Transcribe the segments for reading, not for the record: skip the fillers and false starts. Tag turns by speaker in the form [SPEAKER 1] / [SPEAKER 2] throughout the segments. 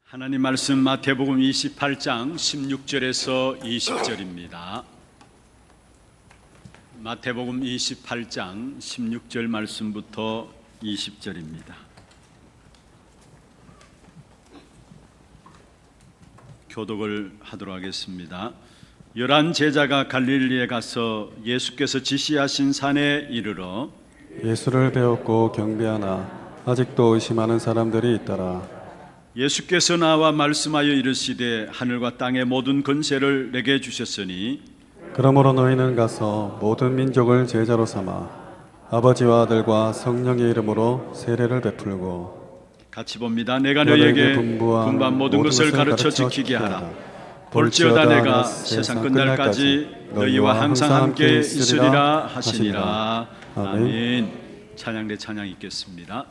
[SPEAKER 1] 하나님 말씀 마태복음 28장 16절에서 20절입니다. 마태복음 28장 16절 말씀부터 20절입니다. 교독을 하도록 하겠습니다. 11 제자가 갈릴리에 가서 예수께서 지시하신 산에 이르러
[SPEAKER 2] 예수를 배웠고 경배하나 아직도 의심하는 사람들이 있더라.
[SPEAKER 1] 예수께서 나와 말씀하여 이르시되 하늘과 땅의 모든 권세를 내게 주셨으니
[SPEAKER 2] 그러므로 너희는 가서 모든 민족을 제자로 삼아 아버지와 아들과 성령의 이름으로 세례를 베풀고
[SPEAKER 1] 같이 봅니다. 내가 너희에게 분부한 모든 것을 가르쳐 지키게 하라. 볼지어다 내가 세상 끝날까지 너희와 항상 함께 있으리라 하시니라. 아멘. 찬양대 찬양 읽겠습니다.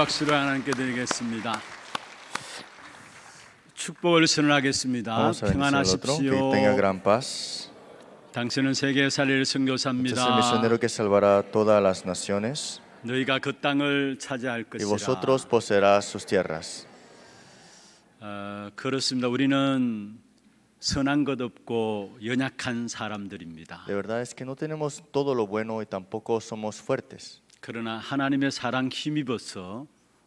[SPEAKER 1] 박수를 하나님께 드리겠습니다. 축복을 선언하겠습니다.
[SPEAKER 3] Vamos a bendecir al otro, que
[SPEAKER 1] 평안하십시오.
[SPEAKER 3] tenga gran paz.
[SPEAKER 1] 당신은 세계에 살릴
[SPEAKER 3] Este es el
[SPEAKER 1] 선교사입니다.
[SPEAKER 3] misionero que salvará a todas las naciones
[SPEAKER 1] 너희가 그 땅을 차지할
[SPEAKER 3] y
[SPEAKER 1] 것이라.
[SPEAKER 3] vosotros poseerás sus tierras.
[SPEAKER 1] 그렇습니다. 우리는 선한 것 없고 연약한 사람들입니다.
[SPEAKER 3] De verdad es que no tenemos todo lo bueno y tampoco somos fuertes.
[SPEAKER 1] 그러나 하나님의 사랑 힘입어서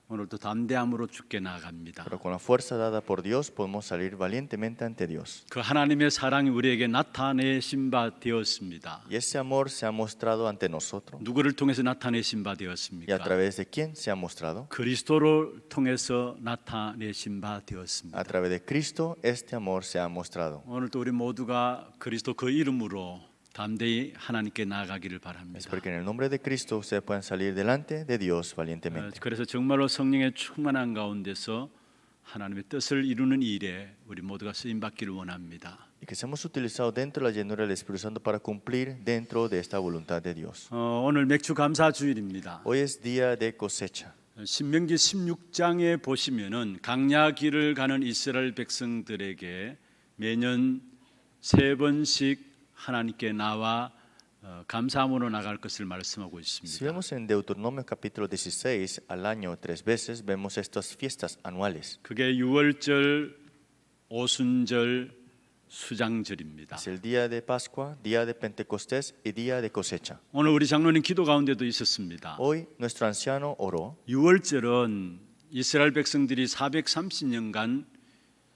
[SPEAKER 1] 오늘도 담대함으로 주께 나아갑니다.
[SPEAKER 3] Pero con la fuerza dada por Dios podemos salir valientemente ante Dios.
[SPEAKER 1] 그 하나님의 사랑이 우리에게 나타내신 바 되었습니다.
[SPEAKER 3] Y ese amor se ha mostrado ante nosotros.
[SPEAKER 1] 누구를 통해서 나타내신 바
[SPEAKER 3] ¿Y a
[SPEAKER 1] 되었습니까?
[SPEAKER 3] través de quién se ha mostrado?
[SPEAKER 1] 그리스도를 통해서 나타내신 바
[SPEAKER 3] A
[SPEAKER 1] 되었습니다.
[SPEAKER 3] través de Cristo este amor se ha mostrado.
[SPEAKER 1] 오늘도 우리 모두가 그리스도 그 이름으로 담대히 하나님께 나아가기를 바랍니다.
[SPEAKER 3] Es porque en el nombre de Cristo ustedes pueden salir delante de Dios valientemente.
[SPEAKER 1] 그래서 정말로 성령의 충만한 가운데서 하나님의 뜻을 이루는 일에 우리 모두가 쓰임 받기를 원합니다.
[SPEAKER 3] Y que seamos utilizados dentro de la llenura del Espíritu Santo para cumplir dentro de esta voluntad de Dios.
[SPEAKER 1] 오늘 맥주 감사 주일입니다.
[SPEAKER 3] Hoy es día de cosecha.
[SPEAKER 1] 신명기 16장에 보시면은 강야길을 가는 이스라엘 백성들에게 매년 3번씩 하나님께 나와 감사함으로 나갈 것을 말씀하고
[SPEAKER 3] Si
[SPEAKER 1] 있습니다.
[SPEAKER 3] vemos en Deuteronomio capítulo 16, al año 3 veces vemos estas fiestas anuales.
[SPEAKER 1] 그게 유월절, 오순절, 수장절입니다.
[SPEAKER 3] Es el día de Pascua, día de Pentecostés y día de cosecha.
[SPEAKER 1] 오늘 우리 장로님 기도 가운데도 있었습니다.
[SPEAKER 3] Hoy nuestro anciano oró.
[SPEAKER 1] 유월절은 이스라엘 백성들이 430년간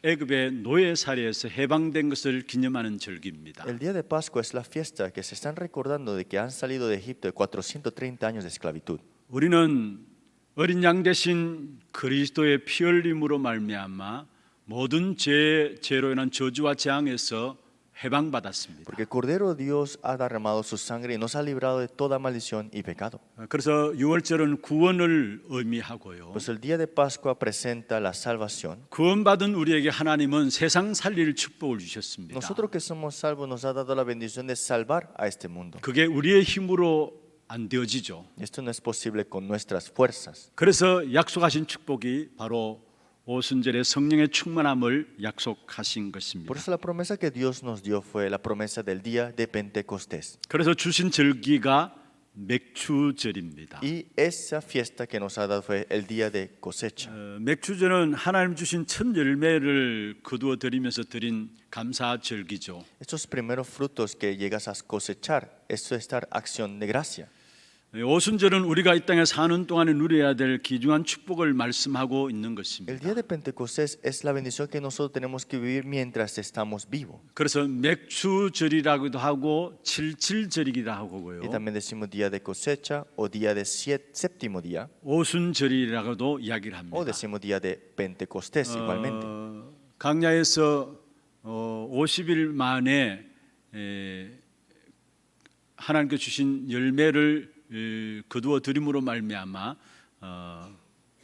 [SPEAKER 1] 애굽의 노예살이에서 해방된 것을 기념하는 절기입니다.
[SPEAKER 3] El día de Pascua es la fiesta que se están recordando de que han salido de Egipto de 430 años de esclavitud.
[SPEAKER 1] 우리는 어린 양 대신 그리스도의 피 흘림으로 말미암아 모든 죄로 인한 저주와 재앙에서 해방받았습니다.
[SPEAKER 3] Porque el Cordero de Dios ha derramado su sangre y nos ha librado de toda maldición y pecado.
[SPEAKER 1] 그래서 유월절은 구원을 의미하고요.
[SPEAKER 3] Pues el día de Pascua presenta la salvación.
[SPEAKER 1] 구원받은 우리에게 하나님은 세상 살릴 축복을 주셨습니다.
[SPEAKER 3] Nosotros que somos salvos nos ha dado la bendición de salvar a este mundo.
[SPEAKER 1] 그게 우리의 힘으로 안 되어지죠.
[SPEAKER 3] Esto no es posible con nuestras fuerzas.
[SPEAKER 1] 그래서 약속하신 축복이 바로 오순절의 성령의 충만함을 약속하신 것입니다.
[SPEAKER 3] Por eso la promesa que Dios nos dio fue la promesa del día de Pentecostés.
[SPEAKER 1] 그래서 주신 절기가 맥추절입니다.
[SPEAKER 3] Y esa fiesta que nos ha dado fue el día de cosecha.
[SPEAKER 1] 맥추절은 하나님 주신 첫 열매를 거두어 드리면서 드린 감사 절기죠.
[SPEAKER 3] Estos primeros frutos que llegas a cosechar, eso es estar acción de gracia.
[SPEAKER 1] 오순절은 우리가 이 땅에 사는 동안에 누려야 될 귀중한 축복을 말씀하고 있는
[SPEAKER 3] El
[SPEAKER 1] 것입니다.
[SPEAKER 3] día de Pentecostés es la bendición que nosotros tenemos que vivir mientras estamos vivos.
[SPEAKER 1] 그래서 맥추절이라고도 하고 칠칠절이기도
[SPEAKER 3] Y
[SPEAKER 1] 하고요.
[SPEAKER 3] también decimos día de cosecha o día de séptimo día
[SPEAKER 1] 오순절이라고도 이야기를 합니다.
[SPEAKER 3] o decimos día de Pentecostés igualmente.
[SPEAKER 1] 강야에서 50일 만에 하나님께 주신 열매를 거두어 드림으로 말미암아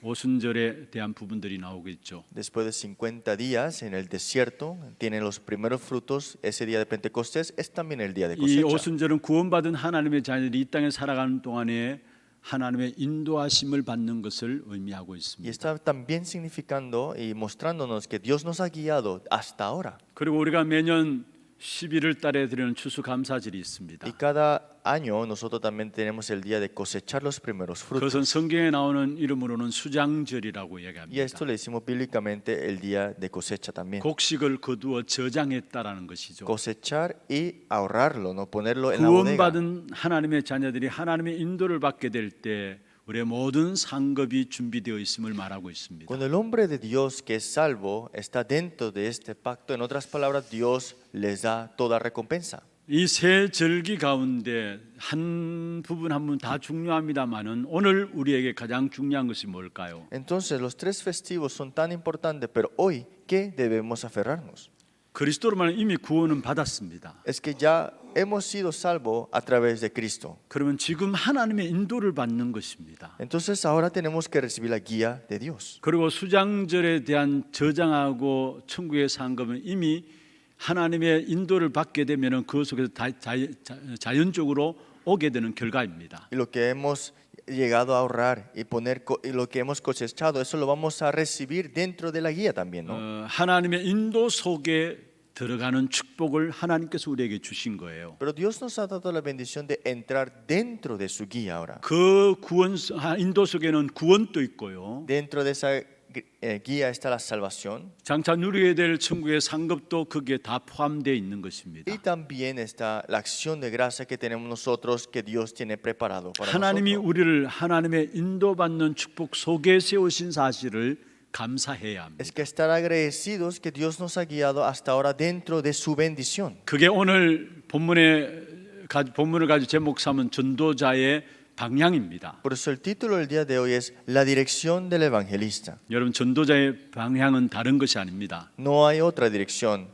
[SPEAKER 1] 오순절에 대한 부분들이 나오겠죠.
[SPEAKER 3] Después de 50 días en el desierto, tienen los primeros frutos. Ese día de Pentecostés es también el día de
[SPEAKER 1] 이
[SPEAKER 3] cosecha.
[SPEAKER 1] 오순절은 구원받은 하나님의 자녀들이 이 땅에 살아가는 동안에 하나님의 인도하심을 받는 것을 의미하고
[SPEAKER 3] Y
[SPEAKER 1] 있습니다.
[SPEAKER 3] está también significando y mostrándonos que Dios nos ha guiado hasta ahora.
[SPEAKER 1] 그리고 우리가 매년 11월 달에 드리는 추수감사절이 있습니다.
[SPEAKER 3] Y cada año nosotros también tenemos el día de cosechar los primeros frutos.
[SPEAKER 1] 그것은 성경에 나오는 이름으로는 수장절이라고
[SPEAKER 3] Y a
[SPEAKER 1] 얘기합니다.
[SPEAKER 3] esto le decimos bíblicamente el día de cosecha también.
[SPEAKER 1] 곡식을 거두어 저장했다라는 것이죠.
[SPEAKER 3] Cosechar y ahorrarlo, no ponerlo en la bodega.
[SPEAKER 1] 구원받은 하나님의 자녀들이 하나님의 인도를 받게 될 때 우리의 모든 상급이 준비되어 있음을 말하고 있습니다.
[SPEAKER 3] Cuando el hombre de Dios que es salvo está dentro de este pacto, en otras palabras, Dios les da toda recompensa.
[SPEAKER 1] 이 세 절기 가운데 한 부분 한 부분 다 중요합니다만은 오늘 우리에게 가장 중요한 것이 뭘까요?
[SPEAKER 3] Entonces, los tres festivos son tan importantes, pero hoy, ¿qué debemos aferrarnos?
[SPEAKER 1] 그리스도로만 이미 구원은 받았습니다.
[SPEAKER 3] Es que ya hemos sido salvos a través de Cristo.
[SPEAKER 1] 그러면 지금 하나님의 인도를 받는 것입니다.
[SPEAKER 3] Entonces, ahora tenemos que recibir la guía de Dios.
[SPEAKER 1] 그리고 수장절에 대한 저장하고 천국의 상급은 이미 하나님의 인도를 받게 되면은 그 속에서 자연적으로 오게 되는 결과입니다.
[SPEAKER 3] Y lo que hemos llegado a ahorrar y poner lo que hemos cosechado, eso lo vamos a recibir dentro de la guía también, ¿no?
[SPEAKER 1] 하나님의 인도 속에 들어가는 축복을 하나님께서 우리에게 주신 거예요.
[SPEAKER 3] Pero Dios nos ha dado la bendición de entrar dentro de su guía ahora.
[SPEAKER 1] 그 구원 인도 속에는 구원도 있고요.
[SPEAKER 3] Dentro de esa guía está la salvación
[SPEAKER 1] 장차 누리게 될 천국의 상급도 거기에 다 포함되어 있는 것입니다.
[SPEAKER 3] y también está la acción de gracia que tenemos nosotros que Dios tiene preparado para
[SPEAKER 1] 하나님이
[SPEAKER 3] nosotros.
[SPEAKER 1] 우리를 하나님의 인도받는 축복 속에 세우신 사실을 감사해야 합니다.
[SPEAKER 3] Es que estar agradecidos que Dios nos ha guiado hasta ahora dentro de su bendición.
[SPEAKER 1] 그게 오늘 본문을 가지고 제목 삼은 전도자의 방향입니다.
[SPEAKER 3] Por eso el título del día de hoy es La dirección del evangelista.
[SPEAKER 1] 여러분 전도자의 방향은 다른 것이 아닙니다.
[SPEAKER 3] No hay otra dirección.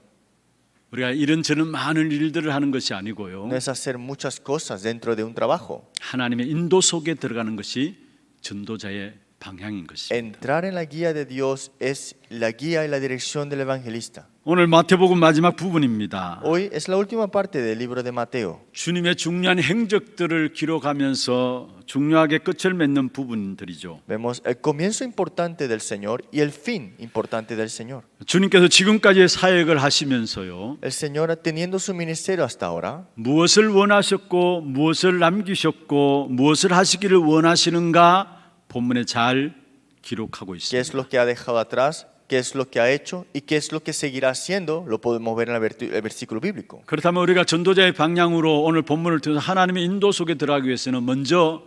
[SPEAKER 1] 우리가 이런저런 많은 일들을 하는 것이 아니고요.
[SPEAKER 3] No es hacer muchas cosas dentro de un trabajo.
[SPEAKER 1] 하나님의 인도 속에 들어가는 것이 전도자의 방향인 것입니다.
[SPEAKER 3] Entrar en la guía de Dios es la guía y la dirección del evangelista.
[SPEAKER 1] 오늘 마태복음 마지막 부분입니다.
[SPEAKER 3] Hoy es la última parte del libro de Mateo.
[SPEAKER 1] 주님의 중요한 행적들을 기록하면서 중요하게 끝을 맺는 부분들이죠.
[SPEAKER 3] Vemos el comienzo importante del Señor y el fin importante del Señor.
[SPEAKER 1] 주님께서 지금까지의 사역을 하시면서요.
[SPEAKER 3] El Señor, teniendo su ministerio hasta ahora,
[SPEAKER 1] 무엇을 원하셨고 무엇을 남기셨고 무엇을 하시기를 원하시는가 본문에 잘 기록하고
[SPEAKER 3] qué es
[SPEAKER 1] 있습니다.
[SPEAKER 3] lo que ha dejado atrás, qué es lo que ha hecho y qué es lo que seguirá haciendo, lo podemos ver en el versículo bíblico.
[SPEAKER 1] 그렇다면 우리가 전도자의 방향으로 오늘 본문을 통해서 하나님의 인도 속에 들어가기 위해서는 먼저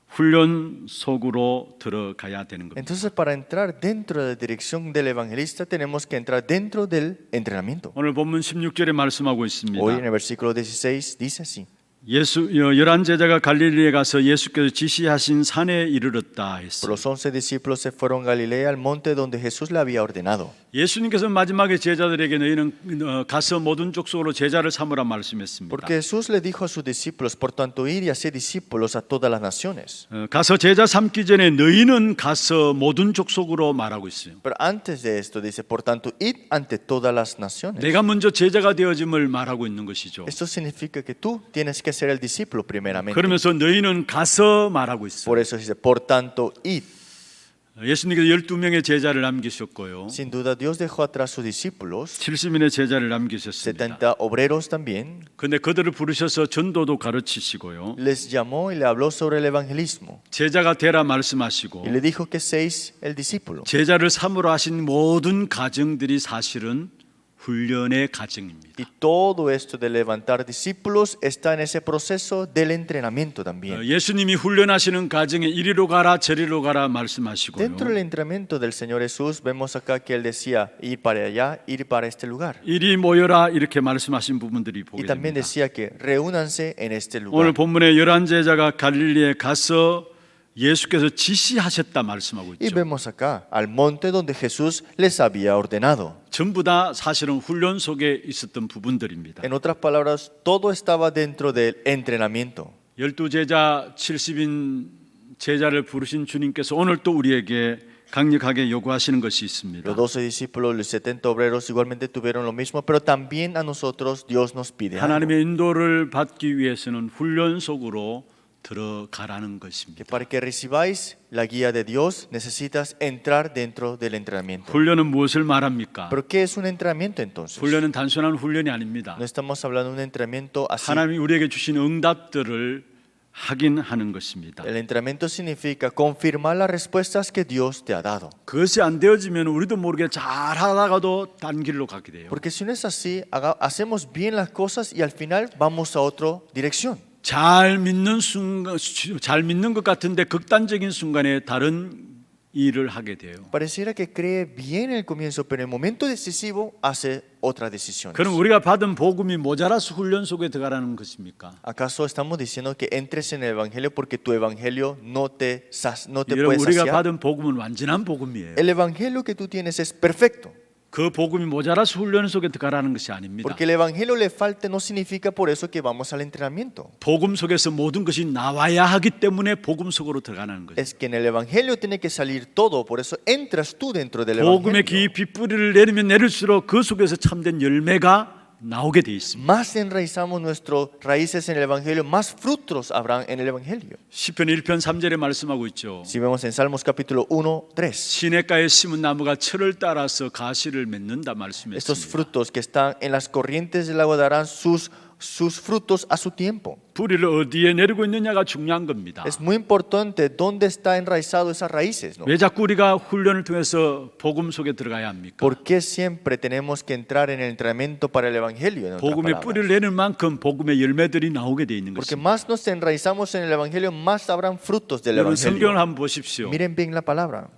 [SPEAKER 1] 훈련 속으로 들어가야 되는 겁니다.
[SPEAKER 3] Entonces, para entrar dentro de la dirección del evangelista, tenemos que entrar dentro del entrenamiento.
[SPEAKER 1] 오늘 본문 16절에 말씀하고 있습니다.
[SPEAKER 3] Hoy en el versículo 16 dice así.
[SPEAKER 1] 열한 제자가 갈릴리에 가서 예수께서 지시하신 산에 이르렀다 했어요.
[SPEAKER 3] Los 11 discípulos se fueron a Galilea al monte donde Jesús le había ordenado.
[SPEAKER 1] 예수님께서 마지막에 제자들에게 너희는 가서 모든 족속으로 제자를 삼으라 말씀했습니다.
[SPEAKER 3] Porque Jesús le dijo a sus discípulos, por tanto, ir y hacer discípulos a todas las naciones.
[SPEAKER 1] 가서 제자 삼기 전에 너희는 가서 모든 족속으로 말하고 있어요.
[SPEAKER 3] Pero antes de esto dice, por tanto, id ante todas las naciones.
[SPEAKER 1] 내가 먼저 제자가 되어짐을 말하고 있는 것이죠.
[SPEAKER 3] Esto significa que tú tienes que ser el discípulo primeramente.
[SPEAKER 1] 그러면서 너희는 가서 말하고 있어요.
[SPEAKER 3] Por eso dice, por tanto, id.
[SPEAKER 1] 예수님께서 12명의 제자를 남기셨고요.
[SPEAKER 3] Sin duda, Dios dejó atrás sus discípulos,
[SPEAKER 1] 70인의 제자를 남기셨습니다.
[SPEAKER 3] 70 obreros también.
[SPEAKER 1] 그런데 그들을 부르셔서 전도도 가르치시고요.
[SPEAKER 3] Les llamó y le habló sobre el evangelismo.
[SPEAKER 1] 제자가 되라 말씀하시고
[SPEAKER 3] Y le dijo que seáis el discípulo.
[SPEAKER 1] 제자를 삼으러 하신 모든 과정들이 사실은 훈련의 과정입니다.
[SPEAKER 3] Y todo esto de levantar discípulos está en ese proceso del entrenamiento también.
[SPEAKER 1] 예수님이 훈련하시는 과정에 이리로 가라 저리로 가라 말씀하시고요.
[SPEAKER 3] Dentro del entrenamiento del Señor Jesús vemos acá que Él decía ir para allá, ir para este lugar.
[SPEAKER 1] 이리 모여라 이렇게 말씀하신 부분들이 보게
[SPEAKER 3] Y también
[SPEAKER 1] 됩니다.
[SPEAKER 3] decía que reúnanse en este
[SPEAKER 1] 오늘
[SPEAKER 3] lugar.
[SPEAKER 1] 본문에 11 제자가 갈릴리에 가서 예수께서 지시하셨다 말씀하고
[SPEAKER 3] Y
[SPEAKER 1] 있죠.
[SPEAKER 3] vemos acá al monte donde Jesús les había ordenado.
[SPEAKER 1] 전부 다 사실은 훈련 속에 있었던 부분들입니다.
[SPEAKER 3] En otras palabras, todo estaba dentro del entrenamiento.
[SPEAKER 1] 12제자 70인 제자를 부르신 주님께서 오늘 또 우리에게 강력하게 요구하시는 것이 있습니다.
[SPEAKER 3] Los 12 discípulos, los 70 obreros igualmente tuvieron lo mismo, pero también a nosotros Dios nos pide algo.
[SPEAKER 1] 하나님의 인도를 받기 위해서는 훈련 속으로 들어가라는
[SPEAKER 3] Que
[SPEAKER 1] 것입니다.
[SPEAKER 3] para que recibáis la guía de Dios necesitas entrar dentro del entrenamiento.
[SPEAKER 1] 훈련은 무엇을 말합니까?
[SPEAKER 3] ¿Pero qué es un entrenamiento entonces?
[SPEAKER 1] 훈련은 단순한 훈련이 아닙니다.
[SPEAKER 3] No estamos hablando de un entrenamiento así.
[SPEAKER 1] 하나님이 우리에게 주신 응답들을 확인하는 것입니다.
[SPEAKER 3] El entrenamiento significa confirmar las respuestas que Dios te ha dado.
[SPEAKER 1] 그것이 안 되어지면 우리도 모르게 잘하다가도 단 길로 가게 돼요.
[SPEAKER 3] Porque si no es así, hacemos bien las cosas y al final vamos a otra dirección.
[SPEAKER 1] 잘 믿는 순간, 잘 믿는 것 같은데 극단적인 순간에 다른 일을 하게 돼요.
[SPEAKER 3] Pareciera que cree bien en el comienzo, pero en el momento decisivo hace otras decisiones.
[SPEAKER 1] 그럼 우리가 받은 복음이 모자라서 훈련 속에 들어가라는 것입니까?
[SPEAKER 3] ¿Acaso estamos diciendo que entres en el evangelio porque tu evangelio no te
[SPEAKER 1] 여러분,
[SPEAKER 3] puede
[SPEAKER 1] 우리가
[SPEAKER 3] saciar?
[SPEAKER 1] 받은 복음은 완전한 복음이에요.
[SPEAKER 3] El evangelio que tú tienes es perfecto.
[SPEAKER 1] 그 복음이 모자라서 훈련 속에 들어가라는 것이 아닙니다.
[SPEAKER 3] Porque el evangelio le falte no significa por eso que vamos al entrenamiento.
[SPEAKER 1] 복음 속에서 모든 것이 나와야 하기 때문에 복음 속으로 들어가는 거죠.
[SPEAKER 3] Es que en el evangelio tiene que salir todo, por eso entras tú dentro del
[SPEAKER 1] 복음의
[SPEAKER 3] evangelio.
[SPEAKER 1] 깊이 뿌리를 내리면 내릴수록 그 속에서 참된 열매가 나오게 돼 있습니다.
[SPEAKER 3] más enraizamos nuestras raíces en el Evangelio, más frutos habrán en el Evangelio.
[SPEAKER 1] 시편 1편 3절에 말씀하고 있죠.
[SPEAKER 3] Si vemos en Salmos capítulo 1, 3,
[SPEAKER 1] 시냇가에 심은 나무가 철을 따라서 가시를 맺는다
[SPEAKER 3] estos
[SPEAKER 1] 말씀했습니다.
[SPEAKER 3] frutos que están en las corrientes del agua darán sus frutos a su tiempo.
[SPEAKER 1] 뿌리를 어디에 내리고 있느냐가 중요한 겁니다.
[SPEAKER 3] Es muy importante dónde está enraizado esas raíces, ¿no?
[SPEAKER 1] 왜 자꾸 우리가 훈련을 통해서 복음 속에 들어가야 합니까?
[SPEAKER 3] ¿Por qué siempre tenemos que entrar en el entrenamiento para el Evangelio? En otras
[SPEAKER 1] 복음의
[SPEAKER 3] palabras?
[SPEAKER 1] 뿌리를 내는 만큼 복음의 열매들이 나오게 돼 있는
[SPEAKER 3] Porque
[SPEAKER 1] 것입니다.
[SPEAKER 3] más nos enraizamos en el Evangelio, más habrán frutos del
[SPEAKER 1] 여러분 성경을
[SPEAKER 3] Evangelio.
[SPEAKER 1] 한번 보십시오.
[SPEAKER 3] Miren bien la palabra.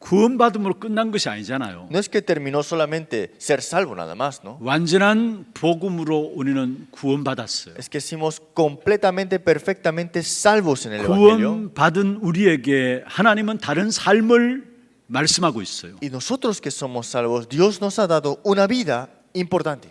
[SPEAKER 1] 구원받음으로 끝난 것이 아니잖아요.
[SPEAKER 3] No es que terminó solamente ser salvo nada más, ¿no?
[SPEAKER 1] 완전한 복음으로 우리는 구원받았어요.
[SPEAKER 3] Es que somos completamente, perfectamente salvos en el Evangelio.
[SPEAKER 1] 구원받은 우리에게 하나님은 다른 삶을 말씀하고 있어요.
[SPEAKER 3] Y nosotros que somos salvos, Dios nos ha dado una vida importante.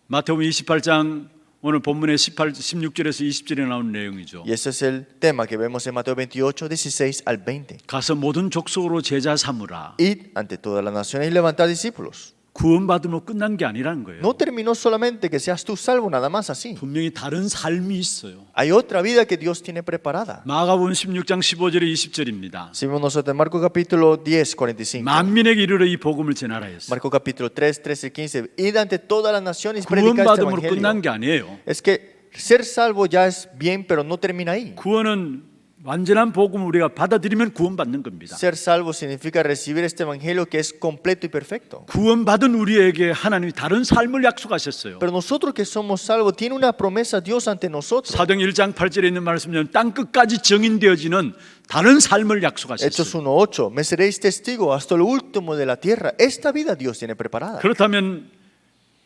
[SPEAKER 1] 마태복음 28장 오늘 본문의 16절에서 20절에 나온 내용이죠.
[SPEAKER 3] Y ese es el tema que vemos en Mateo 28, 16 al 20.
[SPEAKER 1] 가서 모든 족속으로 제자 삼으라.
[SPEAKER 3] Id ante todas las naciones y levantad discípulos.
[SPEAKER 1] 구원받음으로 끝난 게 아니라는 거예요.
[SPEAKER 3] No terminó solamente que seas tú salvo, nada más así.
[SPEAKER 1] 분명히 다른 삶이 있어요.
[SPEAKER 3] Hay otra vida que Dios tiene preparada.
[SPEAKER 1] 마가복음 16장 15절에 20절입니다.
[SPEAKER 3] Si vemos nosotros en Marcos capítulo 10, 45.
[SPEAKER 1] 만민에게 이르러 이 복음을 전하라 했어요.
[SPEAKER 3] Marcos capítulo 3, 13 y 15. Id ante todas las naciones y predicad este
[SPEAKER 1] 구원받음으로 끝난
[SPEAKER 3] evangelio.
[SPEAKER 1] 게 아니에요.
[SPEAKER 3] Es que ser salvo ya es bien, pero no termina ahí.
[SPEAKER 1] 구원은 완전한 복음을 우리가 받아들이면 구원받는 겁니다.
[SPEAKER 3] Ser salvo significa recibir este evangelio que es completo y perfecto.
[SPEAKER 1] 구원받은 우리에게 하나님이 다른 삶을 약속하셨어요.
[SPEAKER 3] Pero nosotros que somos salvos, tiene una promesa Dios ante nosotros.
[SPEAKER 1] 사도행 1장 8절에 있는 말씀은 땅 끝까지 정인되어지는 다른 삶을
[SPEAKER 3] Hechos
[SPEAKER 1] 약속하셨어요.
[SPEAKER 3] 1:8. Me seréis testigo hasta lo último de la tierra. Esta vida Dios tiene preparada.
[SPEAKER 1] 그렇다면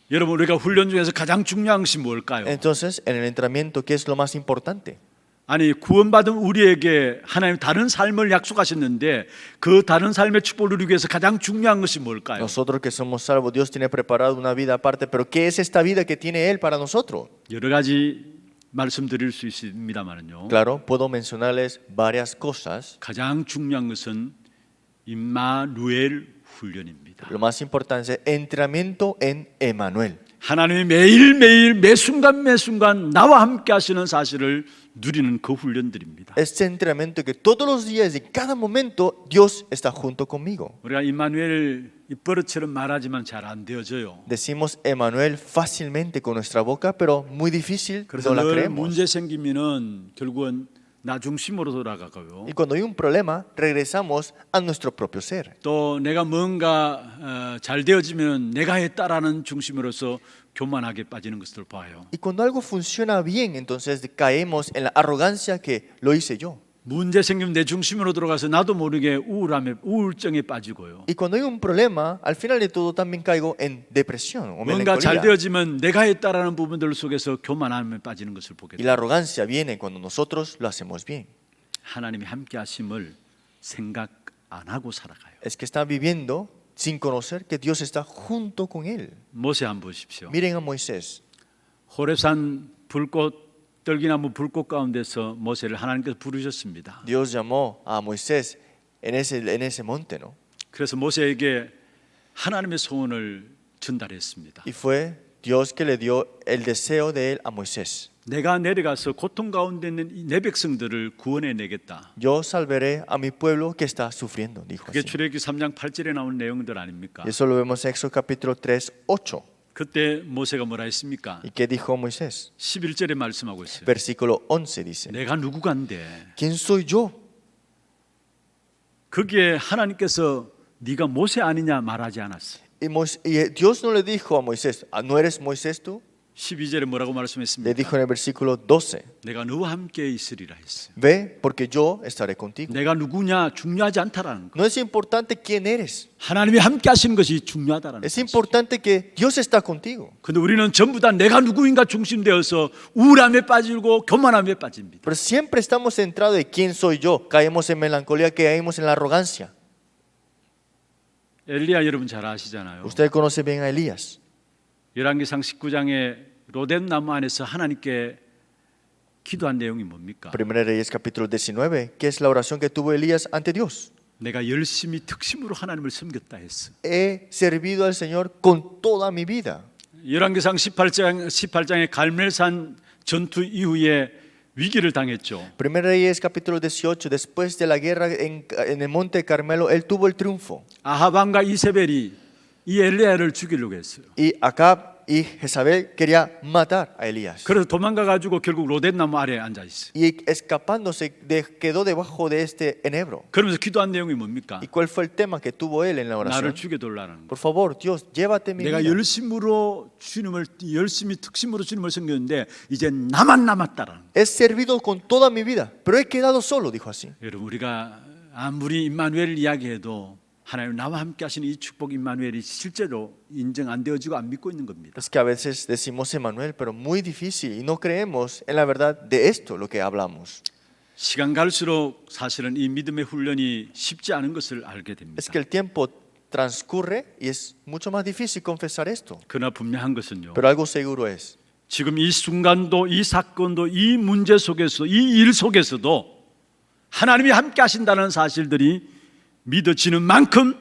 [SPEAKER 1] 여러분 우리가 훈련 중에서 가장 중요한 것이 뭘까요?
[SPEAKER 3] Entonces, en el entrenamiento, ¿qué es lo más importante?
[SPEAKER 1] 아니 구원받은 우리에게 하나님 다른 삶을 약속하셨는데 그 다른 삶의 축복을 누리기 위해서 가장 중요한 것이 뭘까요?
[SPEAKER 3] Nosotros que somos salvos, Dios tiene preparado una vida aparte, pero ¿qué es esta vida que tiene Él para nosotros?
[SPEAKER 1] 여러 가지 말씀드릴 수 있습니다만요.
[SPEAKER 3] Claro, puedo mencionarles varias cosas.
[SPEAKER 1] 가장 중요한 것은 임마누엘 훈련입니다.
[SPEAKER 3] Lo más importante es entrenamiento en Emmanuel.
[SPEAKER 1] 하나님이 매일매일 매순간 매순간 나와 함께 하시는 사실을 누리는 그 훈련들입니다.
[SPEAKER 3] Este entrenamiento que todos los días y cada momento Dios está junto conmigo.
[SPEAKER 1] 우리가 임마누엘 입버릇처럼 말하지만 잘 안 되어져요.
[SPEAKER 3] Decimos Emmanuel fácilmente con nuestra boca, pero muy difícil
[SPEAKER 1] 그래서
[SPEAKER 3] no la
[SPEAKER 1] 늘
[SPEAKER 3] creemos.
[SPEAKER 1] 문제 생기면은 결국은 나 중심으로 돌아가고요.
[SPEAKER 3] Y cuando hay un problema, regresamos a nuestro propio ser.
[SPEAKER 1] 또 내가 뭔가 잘 되어지면 내가 했다라는 중심으로서 교만하게 빠지는 것을 봐요.
[SPEAKER 3] Y cuando algo funciona bien, entonces caemos en la arrogancia que lo hice yo.
[SPEAKER 1] 문제 생기면 내 중심으로 들어가서 나도 모르게 우울증에 빠지고요.
[SPEAKER 3] Y cuando hay un problema, al final de todo también caigo en depresión o
[SPEAKER 1] 뭔가 잘
[SPEAKER 3] melancolía.
[SPEAKER 1] 되어지면 내가 했다라는 부분들 속에서 교만함에 빠지는 것을 보게
[SPEAKER 3] Y la
[SPEAKER 1] 돼요.
[SPEAKER 3] arrogancia viene cuando nosotros lo hacemos bien.
[SPEAKER 1] 하나님이 함께 하심을 생각 안 하고 살아가요.
[SPEAKER 3] Es que está viviendo sin conocer que Dios está junto con él.
[SPEAKER 1] 모세 한번 보십시오.
[SPEAKER 3] Miren a Moisés.
[SPEAKER 1] 호렙산 불꽃 떨기나무 불꽃 가운데서 모세를 하나님께서 부르셨습니다.
[SPEAKER 3] Dios llamó a Moisés en ese monte, ¿no?
[SPEAKER 1] 그래서 모세에게 하나님의 소원을 전달했습니다.
[SPEAKER 3] Y fue Dios que le dio el deseo de él a Moisés.
[SPEAKER 1] 내가 내려가서 고통 가운데 있는 이 내 백성들을 구원해 내겠다.
[SPEAKER 3] Yo salvaré a mi pueblo que está sufriendo, dijo
[SPEAKER 1] 그게
[SPEAKER 3] así.
[SPEAKER 1] 출애굽기 3장 8절에 나온 내용들 아닙니까?
[SPEAKER 3] Y eso lo vemos en Éxodo capítulo 3, 8.
[SPEAKER 1] 그때 모세가 뭐라 했습니까?
[SPEAKER 3] ¿Y qué dijo Moisés?
[SPEAKER 1] 11절에 말씀하고 있어요.
[SPEAKER 3] Versículo 11 dice,
[SPEAKER 1] 내가 누구간데?
[SPEAKER 3] ¿quién soy yo?
[SPEAKER 1] 거기에 하나님께서 네가 모세 아니냐 말하지 않았어.
[SPEAKER 3] Y Dios no le dijo a Moisés, ¿no eres Moisés tú?
[SPEAKER 1] 12절에 뭐라고
[SPEAKER 3] Le
[SPEAKER 1] 말씀했습니까?
[SPEAKER 3] dijo en el versículo 12,
[SPEAKER 1] 내가 너와 함께 있으리라 했어요.
[SPEAKER 3] ve porque yo estaré contigo.
[SPEAKER 1] 내가 누구냐 중요하지 않다라는 거.
[SPEAKER 3] No es importante quién eres,
[SPEAKER 1] 하나님이 함께 하시는 것이 중요하다라는
[SPEAKER 3] es
[SPEAKER 1] 거.
[SPEAKER 3] importante que Dios está contigo.
[SPEAKER 1] 근데 우리는 전부 다 내가 누구인가 중심되어서 우울함에 빠지고 교만함에 빠집니다.
[SPEAKER 3] Pero siempre estamos centrados en quién soy yo. Caemos en melancolía, caemos en la arrogancia.
[SPEAKER 1] 엘리야 여러분 잘 아시잖아요.
[SPEAKER 3] Usted conoce bien a Elías.
[SPEAKER 1] 열왕기상 19장에 로뎀 나무 안에서 하나님께 기도한 내용이 뭡니까?
[SPEAKER 3] Primera Reyes capítulo 19, que es la oración que tuvo Elías ante Dios.
[SPEAKER 1] 내가 열심히 특심으로 하나님을 섬겼다 했어.
[SPEAKER 3] He servido al Señor con toda mi vida.
[SPEAKER 1] 열왕기상 18장의 갈멜산 전투 이후에 위기를 당했죠.
[SPEAKER 3] Primer Reyes capítulo 18, después de la guerra en el monte Carmelo, él tuvo el triunfo.
[SPEAKER 1] 아합 왕과 이세벨이 이 엘리야를 죽이려고 했어요.
[SPEAKER 3] Y Acab y Jezabel quería matar a Elías.
[SPEAKER 1] 그래서 도망가 가지고 결국 로댓나무 아래에 앉아 있어요.
[SPEAKER 3] Y escapándose quedó debajo de este enebro.
[SPEAKER 1] 그러면서 기도한 내용이 뭡니까?
[SPEAKER 3] ¿Y cuál fue el tema que tuvo él en la
[SPEAKER 1] 나를
[SPEAKER 3] oración?
[SPEAKER 1] 죽여달라는 거.
[SPEAKER 3] Por favor, Dios, llévate mi
[SPEAKER 1] 내가
[SPEAKER 3] vida.
[SPEAKER 1] 열심히 특심으로 주님을 섬겼는데 이제 나만 남았다라는.
[SPEAKER 3] He servido con toda mi vida, pero he quedado solo, dijo así.
[SPEAKER 1] 여러분 우리가 아무리 임마누엘을 이야기해도 하나님 나와 함께 하시는 이 축복 임마누엘이 실제로 인정 안 되어지고 안 믿고 있는 겁니다.
[SPEAKER 3] Es que a veces decimos Emmanuel, pero muy difícil y no creemos en la verdad de esto, lo que hablamos.
[SPEAKER 1] 시간 갈수록 사실은 이 믿음의 훈련이 쉽지 않은 것을 알게 됩니다.
[SPEAKER 3] Es que el tiempo transcurre y es mucho más difícil confesar esto.
[SPEAKER 1] 그러나 분명한 것은요.
[SPEAKER 3] Pero algo seguro es,
[SPEAKER 1] 지금 이 순간도 이 사건도 이 문제 속에서 이 일 속에서도 하나님이 함께 하신다는 사실들이 믿어지는 만큼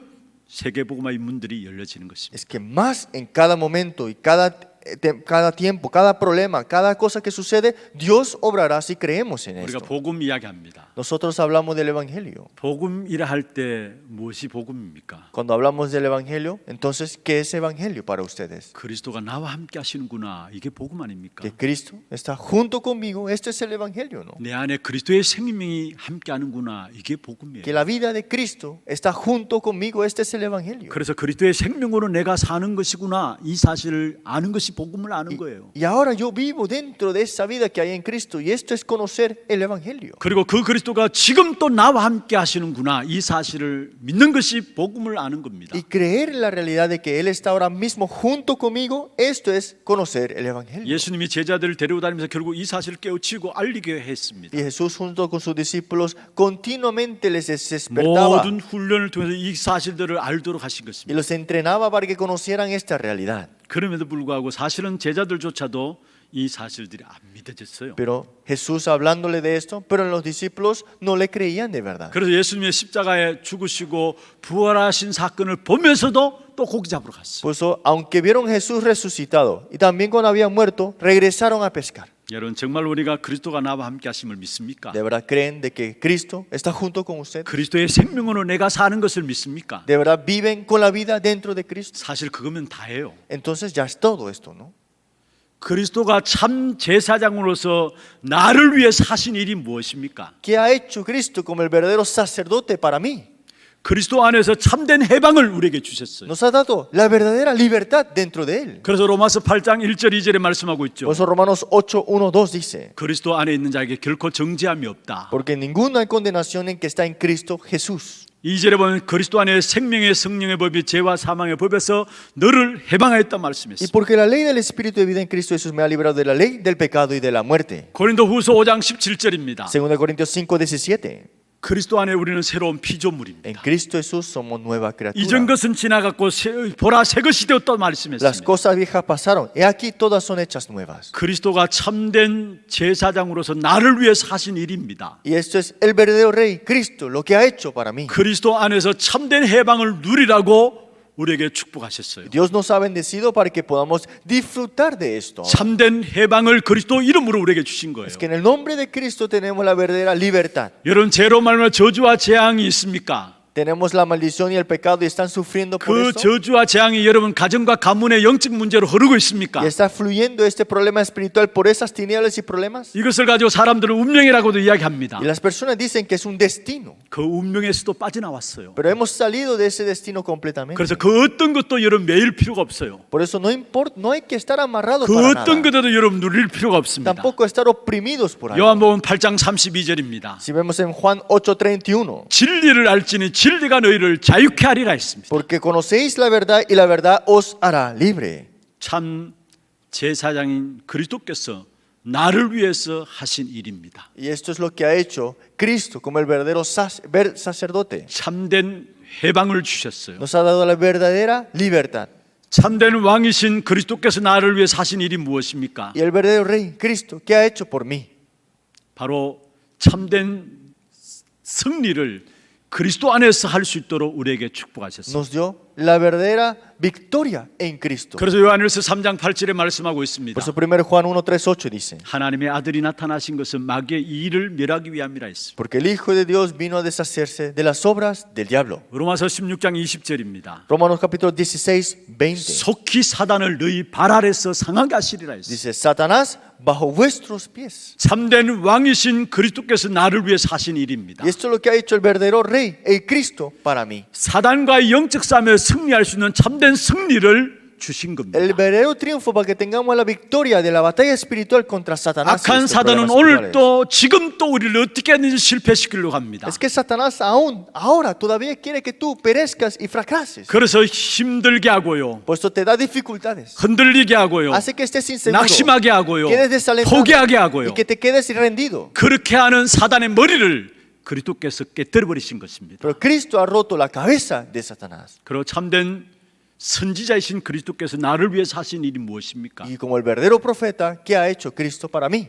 [SPEAKER 1] 세계복음화의 문들이 열려지는 것입니다.
[SPEAKER 3] es que más en cada momento y cada tiempo, cada problema, cada cosa que sucede, Dios obrará si creemos en
[SPEAKER 1] 우리가
[SPEAKER 3] esto.
[SPEAKER 1] 복음 이야기합니다.
[SPEAKER 3] Nosotros hablamos del Evangelio.
[SPEAKER 1] 복음이라 할 때 무엇이 복음입니까?
[SPEAKER 3] Cuando hablamos del Evangelio, entonces, ¿qué es Evangelio para ustedes?
[SPEAKER 1] 그리스도가 나와 함께 하시는구나. 이게 복음 아닙니까?
[SPEAKER 3] Que Cristo está junto conmigo, esto es el Evangelio, ¿no?
[SPEAKER 1] 내 안에 그리스도의 생명이 함께 하는구나. 이게 복음이에요.
[SPEAKER 3] Que la vida de Cristo está junto conmigo, este es el Evangelio.
[SPEAKER 1] 그래서 그리스도의 생명으로 내가 사는 것이구나. 이 사실을 아는 것이 복음을 아는 거예요.
[SPEAKER 3] Y ahora yo vivo dentro de esa vida que hay en Cristo y esto es conocer el Evangelio.
[SPEAKER 1] 그리고 그 그리스도가 지금 또 나와 함께 하시는구나. 이 사실을 믿는 것이 복음을 아는 겁니다.
[SPEAKER 3] Y creer en la realidad de que Él está ahora mismo junto conmigo, esto es conocer el Evangelio.
[SPEAKER 1] 예수님이 제자들을 데려다니면서 결국 이 사실을 깨우치고 알리게 했습니다.
[SPEAKER 3] Y Jesús junto con sus discípulos continuamente les despertaba
[SPEAKER 1] 모든 훈련을 통해서 이 사실들을 알도록 하신
[SPEAKER 3] y
[SPEAKER 1] 것입니다.
[SPEAKER 3] los entrenaba para que conocieran esta realidad.
[SPEAKER 1] 그럼에도 불구하고 사실은 제자들조차도 이 사실들이 안 믿어졌어요.
[SPEAKER 3] Pero Jesús hablándole de esto, pero los discípulos no le creían de verdad.
[SPEAKER 1] 그래서 예수님의 십자가에 죽으시고 부활하신 사건을 보면서도 또 고기 잡으러 갔어요.
[SPEAKER 3] Por eso, aunque vieron a Jesús resucitado y también cuando había muerto, regresaron a pescar.
[SPEAKER 1] 여러분 정말 우리가 그리스도가 나와 함께 하심을 믿습니까?
[SPEAKER 3] ¿De verdad creen de que Cristo está junto con usted?
[SPEAKER 1] 그리스도의 생명으로 내가 사는 것을 믿습니까?
[SPEAKER 3] ¿De verdad viven con la vida dentro de Cristo?
[SPEAKER 1] 사실 그거면 다예요.
[SPEAKER 3] Entonces ya es todo esto, ¿no?
[SPEAKER 1] 그리스도가 참 제사장으로서 나를 위해 사신 일이 무엇입니까?
[SPEAKER 3] ¿Qué ha hecho Cristo como el verdadero sacerdote para mí?
[SPEAKER 1] 그리스도 안에서 참된 해방을 우리에게 주셨어요.
[SPEAKER 3] Nos ha dado la verdadera libertad dentro de Él.
[SPEAKER 1] 그래서 로마서 8장 1절 2절에 말씀하고 있죠.
[SPEAKER 3] Por eso Romanos 8, 1, 2 dice,
[SPEAKER 1] 그리스도 안에 있는 자에게 결코 정죄함이 없다.
[SPEAKER 3] porque ninguna hay condenación en que está en Cristo Jesús.
[SPEAKER 1] 2절에 보면 그리스도 안에 생명의 성령의 법이 죄와 사망의 법에서 너를 해방하였다
[SPEAKER 3] Y
[SPEAKER 1] 말씀했습니다.
[SPEAKER 3] porque la ley del Espíritu de vida en Cristo Jesús me ha librado de la ley, del pecado y de la muerte.
[SPEAKER 1] 고린도후서 5장 17절입니다.
[SPEAKER 3] 2 Corintios 5, 17.
[SPEAKER 1] 그리스도 안에 우리는 새로운 피조물입니다.
[SPEAKER 3] En Cristo Jesús somos nueva
[SPEAKER 1] 이전
[SPEAKER 3] criatura.
[SPEAKER 1] 것은 지나갔고 보라 새 것이 되었다
[SPEAKER 3] Las
[SPEAKER 1] 말씀했습니다.
[SPEAKER 3] cosas viejas pasaron. He aquí todas son hechas nuevas.
[SPEAKER 1] 그리스도가 참된 제사장으로서 나를 위해 사신 일입니다.
[SPEAKER 3] Y esto es el verdadero Rey, Cristo, lo que ha hecho para mí.
[SPEAKER 1] 그리스도 안에서 참된 해방을 누리라고 우리에게 축복하셨어요.
[SPEAKER 3] Dios nos ha bendecido para que podamos disfrutar de esto.
[SPEAKER 1] 참된 해방을 그리스도 이름으로 우리에게 주신 거예요.
[SPEAKER 3] Es que en el nombre de Cristo tenemos la verdadera libertad.
[SPEAKER 1] 여러분 죄로 말미암아 저주와 재앙이 있습니까?
[SPEAKER 3] Tenemos la maldición y el pecado y están sufriendo por
[SPEAKER 1] 그
[SPEAKER 3] eso.
[SPEAKER 1] 저주와 재앙이 여러분 가정과 가문의 영적 문제로 흐르고 있습니까?
[SPEAKER 3] Y está fluyendo este problema espiritual por esas tinieblas y problemas.
[SPEAKER 1] 이것을 가지고 사람들은 운명이라고도 이야기합니다.
[SPEAKER 3] Y las personas dicen que es un destino.
[SPEAKER 1] 그 운명에서도 빠져나왔어요.
[SPEAKER 3] Pero hemos salido de ese destino completamente.
[SPEAKER 1] 그래서 그 어떤 것도 여러분 매일 필요가 없어요.
[SPEAKER 3] Por eso no importa, no hay que estar amarrados
[SPEAKER 1] 그
[SPEAKER 3] para
[SPEAKER 1] 어떤
[SPEAKER 3] nada.
[SPEAKER 1] 것에도 여러분 누릴 필요가 없습니다.
[SPEAKER 3] Tampoco estar oprimidos por algo.
[SPEAKER 1] 요한복음 8장 32절입니다.
[SPEAKER 3] Si vemos en Juan 8:31,
[SPEAKER 1] 진리를 알지니 진리가 너희를 자유케 하리라 했습니다.
[SPEAKER 3] porque conocéis la verdad y la verdad os hará libre.
[SPEAKER 1] 참 제사장인 그리스도께서 나를 위해서 하신 일입니다.
[SPEAKER 3] Y esto es lo que ha hecho Cristo como el verdadero sacerdote.
[SPEAKER 1] 참된 해방을 주셨어요.
[SPEAKER 3] Nos ha dado la verdadera libertad.
[SPEAKER 1] 참된 왕이신 그리스도께서 나를 위해 하신 일이 무엇입니까?
[SPEAKER 3] Y el verdadero Rey, Cristo, ¿qué ha hecho por mí?
[SPEAKER 1] 바로 참된 승리를 그리스도 안에서 할 수 있도록 우리에게 축복하셨습니다.
[SPEAKER 3] Nos dio la verdadera victoria en Cristo.
[SPEAKER 1] 그래서 요한일서 3장 8절에 말씀하고 있습니다.
[SPEAKER 3] Por eso 1 Juan 1:3-8 dice,
[SPEAKER 1] 하나님의 아들이 나타나신 것은 마귀의 이 일을 멸하기 위함이라 했습니다.
[SPEAKER 3] porque el Hijo de Dios vino a deshacerse de las obras del diablo.
[SPEAKER 1] 로마서 16장 20절입니다.
[SPEAKER 3] Romanos capítulo 16, 20.
[SPEAKER 1] 속히 사단을 너희 발 아래서 상하게 하시리라 했습니다.
[SPEAKER 3] Dice, Satanás bajo vuestros pies.
[SPEAKER 1] 참된 왕이신 그리스도께서 나를 위해 사신 일입니다.
[SPEAKER 3] Y esto es lo que ha hecho el verdadero rey, el Cristo, para mí.
[SPEAKER 1] 사단과의 영적 싸움에 승리할 수 있는 참된 승리를 주신 겁니다.
[SPEAKER 3] El verdadero triunfo para que tengamos la victoria de la batalla espiritual contra Satanás. y
[SPEAKER 1] 악한
[SPEAKER 3] estos
[SPEAKER 1] 사단은
[SPEAKER 3] problemas
[SPEAKER 1] 오늘
[SPEAKER 3] espirituales.
[SPEAKER 1] 또 지금 또 우리를 어떻게 하는지 실패시키려고 합니다.
[SPEAKER 3] Es que Satanás aún, ahora, todavía quiere que tú perezcas y fracases.
[SPEAKER 1] 그래서 힘들게 하고요,
[SPEAKER 3] Puesto te da dificultades.
[SPEAKER 1] 흔들리게 하고요,
[SPEAKER 3] Hace que estés inseguro,
[SPEAKER 1] 낙심하게 하고요,
[SPEAKER 3] quedes desalentado
[SPEAKER 1] 포기하게 하고요.
[SPEAKER 3] y que te quedes rendido.
[SPEAKER 1] 그렇게 하는 사단의 머리를 그리스도께서 깨뜨려 버리신 것입니다.
[SPEAKER 3] Pero Cristo ha roto la cabeza de Satanás.
[SPEAKER 1] 그리고 참된 선지자이신 그리스도께서 나를 위해 사신 일이 무엇입니까?
[SPEAKER 3] Y como el verdadero profeta, ¿qué ha hecho Cristo para mí?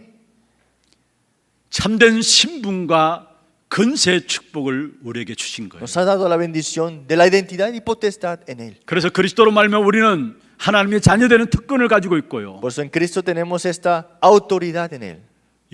[SPEAKER 1] 참된 신분과 근세 축복을 우리에게 주신 거예요.
[SPEAKER 3] Nos ha dado la bendición de la identidad y potestad en Él.
[SPEAKER 1] 그래서 그리스도로 말미암아 우리는 하나님의 자녀되는 특권을 가지고 있고요.
[SPEAKER 3] Por eso en Cristo tenemos esta autoridad en Él.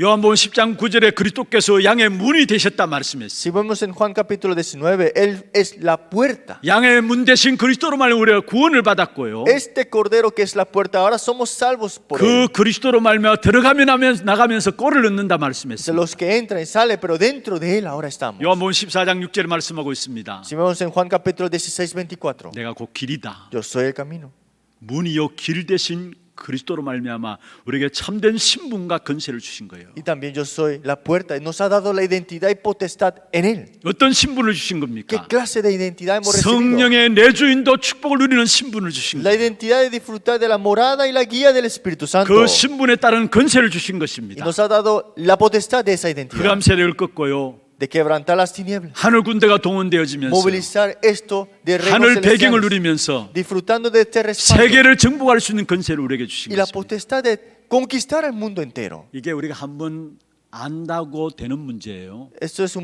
[SPEAKER 1] 요한복음 10장 9절에 그리스도께서 양의 문이 되셨다 말씀했어요.
[SPEAKER 3] Si vemos en Juan capítulo 19, Él es la puerta.
[SPEAKER 1] 양의 문 대신 그리스도로 말미암아 우리가 구원을 받았고요.
[SPEAKER 3] Este cordero que es la puerta, ahora somos salvos por
[SPEAKER 1] 그
[SPEAKER 3] Él.
[SPEAKER 1] 그리스도로 말미암아 들어가면 나가면서 꼴을 얻는다
[SPEAKER 3] De
[SPEAKER 1] 말씀했어요.
[SPEAKER 3] los que entran y salen, pero dentro de Él ahora estamos.
[SPEAKER 1] 요한복음 14장 6절에 말씀하고 있습니다.
[SPEAKER 3] Si vemos en Juan capítulo 16, 24,
[SPEAKER 1] 내가 곧 길이다.
[SPEAKER 3] yo soy el camino.
[SPEAKER 1] 문이요 길 대신 그리스도로 말미암아 우리에게 참된 신분과 근세를 주신 거예요.
[SPEAKER 3] Y también yo soy la puerta. Y nos ha dado la identidad y potestad en Él.
[SPEAKER 1] 어떤 신분을 주신
[SPEAKER 3] ¿Qué
[SPEAKER 1] 겁니까?
[SPEAKER 3] clase de identidad hemos recibido?
[SPEAKER 1] 성령의 내주인도 축복을 누리는 신분을 주신
[SPEAKER 3] La
[SPEAKER 1] 거예요.
[SPEAKER 3] identidad de disfrutar de la morada y la guía del Espíritu Santo.
[SPEAKER 1] 그 신분에 따른 근세를 주신
[SPEAKER 3] Y
[SPEAKER 1] 것입니다.
[SPEAKER 3] nos ha dado la potestad de esa identidad.
[SPEAKER 1] 흑암 세력을 꺾고요,
[SPEAKER 3] De quebrantar las tinieblas.
[SPEAKER 1] 하늘 군대가 동원되어지면서
[SPEAKER 3] Movilizar esto de
[SPEAKER 1] 하늘
[SPEAKER 3] reinos
[SPEAKER 1] 배경을
[SPEAKER 3] celestiales.
[SPEAKER 1] 누리면서
[SPEAKER 3] Disfrutando de este respaldo.
[SPEAKER 1] 세계를 정복할 수 있는 근세를 우리에게 주신
[SPEAKER 3] Y la
[SPEAKER 1] 것입니다.
[SPEAKER 3] potestad de conquistar el mundo entero.
[SPEAKER 1] 이게 우리가 한번 안다고 되는 문제예요.
[SPEAKER 3] ¿Esto es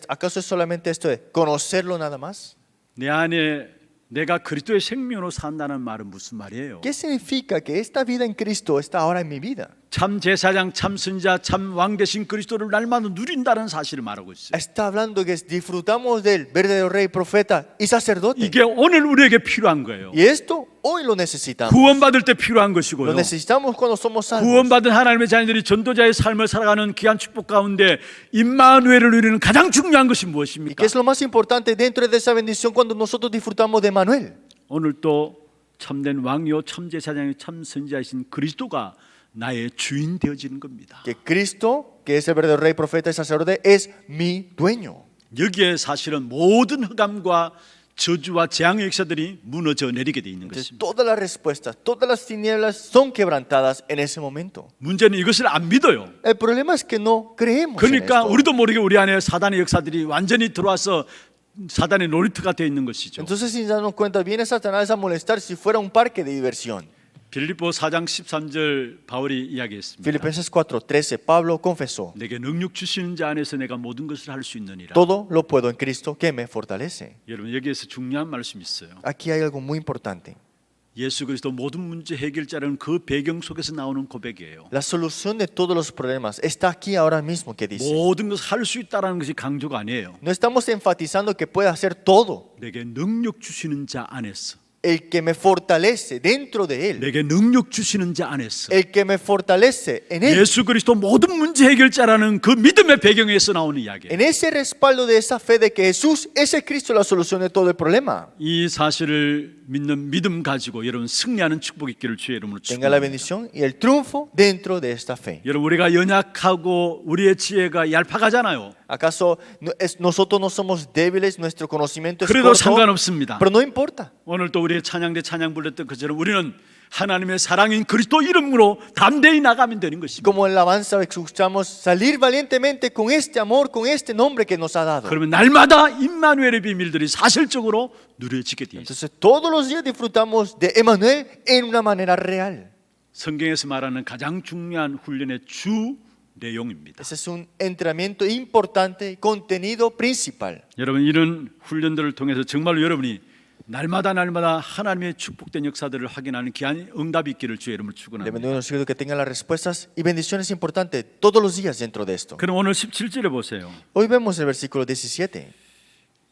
[SPEAKER 3] ¿Acaso es solamente esto de conocerlo nada más?
[SPEAKER 1] 내 안에 내가 그리스도의 생명으로 산다는 말은 무슨 말이에요?
[SPEAKER 3] ¿Qué significa que esta vida en Cristo está ahora en mi vida?
[SPEAKER 1] 참 제사장, 참 선지자, 참 왕 되신 그리스도를 날마다 누린다는 사실을 말하고 있어요.
[SPEAKER 3] Está hablando que disfrutamos del verdadero rey, profeta y sacerdote.
[SPEAKER 1] 이게 오늘 우리에게 필요한 거예요.
[SPEAKER 3] Y esto hoy lo necesitamos.
[SPEAKER 1] 구원받을 때 필요한
[SPEAKER 3] Lo
[SPEAKER 1] 것이고요.
[SPEAKER 3] necesitamos cuando somos salvos.
[SPEAKER 1] 구원받은 하나님의 자녀들이 전도자의 삶을 살아가는 귀한 축복 가운데 임마누엘을 누리는 가장 중요한 것이
[SPEAKER 3] ¿Y
[SPEAKER 1] 무엇입니까?
[SPEAKER 3] qué es lo más importante dentro de esa bendición cuando nosotros disfrutamos de Manuel?
[SPEAKER 1] 오늘 또 참된 왕이요 참제사장이요 참 선지자이신 그리스도가 나의 주인 되어지는 겁니다.
[SPEAKER 3] Que Cristo, que es el verdadero rey, profeta y sacerdote, es mi dueño.
[SPEAKER 1] 여기에 사실은 모든 흑암과 저주와 재앙의 역사들이 무너져 내리게 돼 있는
[SPEAKER 3] Entonces,
[SPEAKER 1] 것입니다.
[SPEAKER 3] todas las respuestas, todas las tinieblas son quebrantadas en ese momento.
[SPEAKER 1] 문제는 이것을 안 믿어요.
[SPEAKER 3] El problema es que no creemos en
[SPEAKER 1] 그러니까
[SPEAKER 3] esto.
[SPEAKER 1] 우리도 모르게 우리 안에 사단의 역사들이 완전히 들어와서 사단의 놀이터가 되어 있는 것이죠.
[SPEAKER 3] Entonces, sin darnos cuenta, viene Satanás a molestar si fuera un parque de diversión.
[SPEAKER 1] 빌립보 4장 13절 바울이 이야기했습니다.
[SPEAKER 3] Filipenses 4:13, Pablo confesó:
[SPEAKER 1] 내게 능력 주시는 자 안에서 내가 모든 것을 할 수 있느니라.
[SPEAKER 3] todo lo puedo en Cristo que me fortalece.
[SPEAKER 1] 여러분 여기에서 중요한 말씀이 있어요.
[SPEAKER 3] Aquí hay algo muy importante.
[SPEAKER 1] 예수 그리스도 모든 문제 해결자라는 그 배경 속에서 나오는 고백이에요.
[SPEAKER 3] La solución de todos los problemas está aquí ahora mismo, que dice.
[SPEAKER 1] 모든 것을 할 수 있다라는 것이 강조가 아니에요.
[SPEAKER 3] No estamos enfatizando que puede hacer todo.
[SPEAKER 1] 내게 능력 주시는 자 안에서,
[SPEAKER 3] El que me fortalece dentro de Él.
[SPEAKER 1] 내게 능력 주시는 자 안에서,
[SPEAKER 3] El que me fortalece en Él.
[SPEAKER 1] 예수 그리스도 모든 문제 해결자라는 그 믿음의 배경에서 나오는 이야기예요.
[SPEAKER 3] En ese respaldo de esa fe de que Jesús es el Cristo la solución de todo el problema.
[SPEAKER 1] 이 사실을 믿는 믿음 가지고 여러분 승리하는 축복 있기를 주의 이름으로
[SPEAKER 3] Tenga la
[SPEAKER 1] 축복합니다.
[SPEAKER 3] bendición y el triunfo dentro de esta fe.
[SPEAKER 1] 여러분 우리가 연약하고 우리의 지혜가 얄팍하잖아요.
[SPEAKER 3] ¿Acaso nosotros no somos débiles? Nuestro conocimiento es
[SPEAKER 1] 그래도
[SPEAKER 3] corto.
[SPEAKER 1] 상관없습니다.
[SPEAKER 3] Pero no importa.
[SPEAKER 1] 오늘 또 우리의 찬양대 찬양 불렀던 것처럼 우리는 하나님의 사랑인 그리스도 이름으로 담대히 나가면 되는 것입니다.
[SPEAKER 3] Como en la alabanza escuchamos, salir valientemente con este amor, con este nombre que nos ha dado.
[SPEAKER 1] 그러면 날마다 임마누엘의 비밀들이 사실적으로 누려지게 되어 있습니다.
[SPEAKER 3] Entonces todos los días disfrutamos de Emmanuel en una manera real.
[SPEAKER 1] 성경에서 말하는 가장 중요한 훈련의 주 내용입니다.
[SPEAKER 3] Ese es un entrenamiento importante y contenido principal.
[SPEAKER 1] 여러분 이런 훈련들을 통해서 정말로 여러분이 날마다 하나님의 축복된 역사들을 확인하는 귀한 응답이 있기를 주의 이름으로
[SPEAKER 3] Le
[SPEAKER 1] 축원합니다.
[SPEAKER 3] bendigo en el que tengan las respuestas y bendiciones importantes todos los días dentro de esto.
[SPEAKER 1] 그럼 오늘 17절에 보세요.
[SPEAKER 3] Hoy vemos el versículo 17,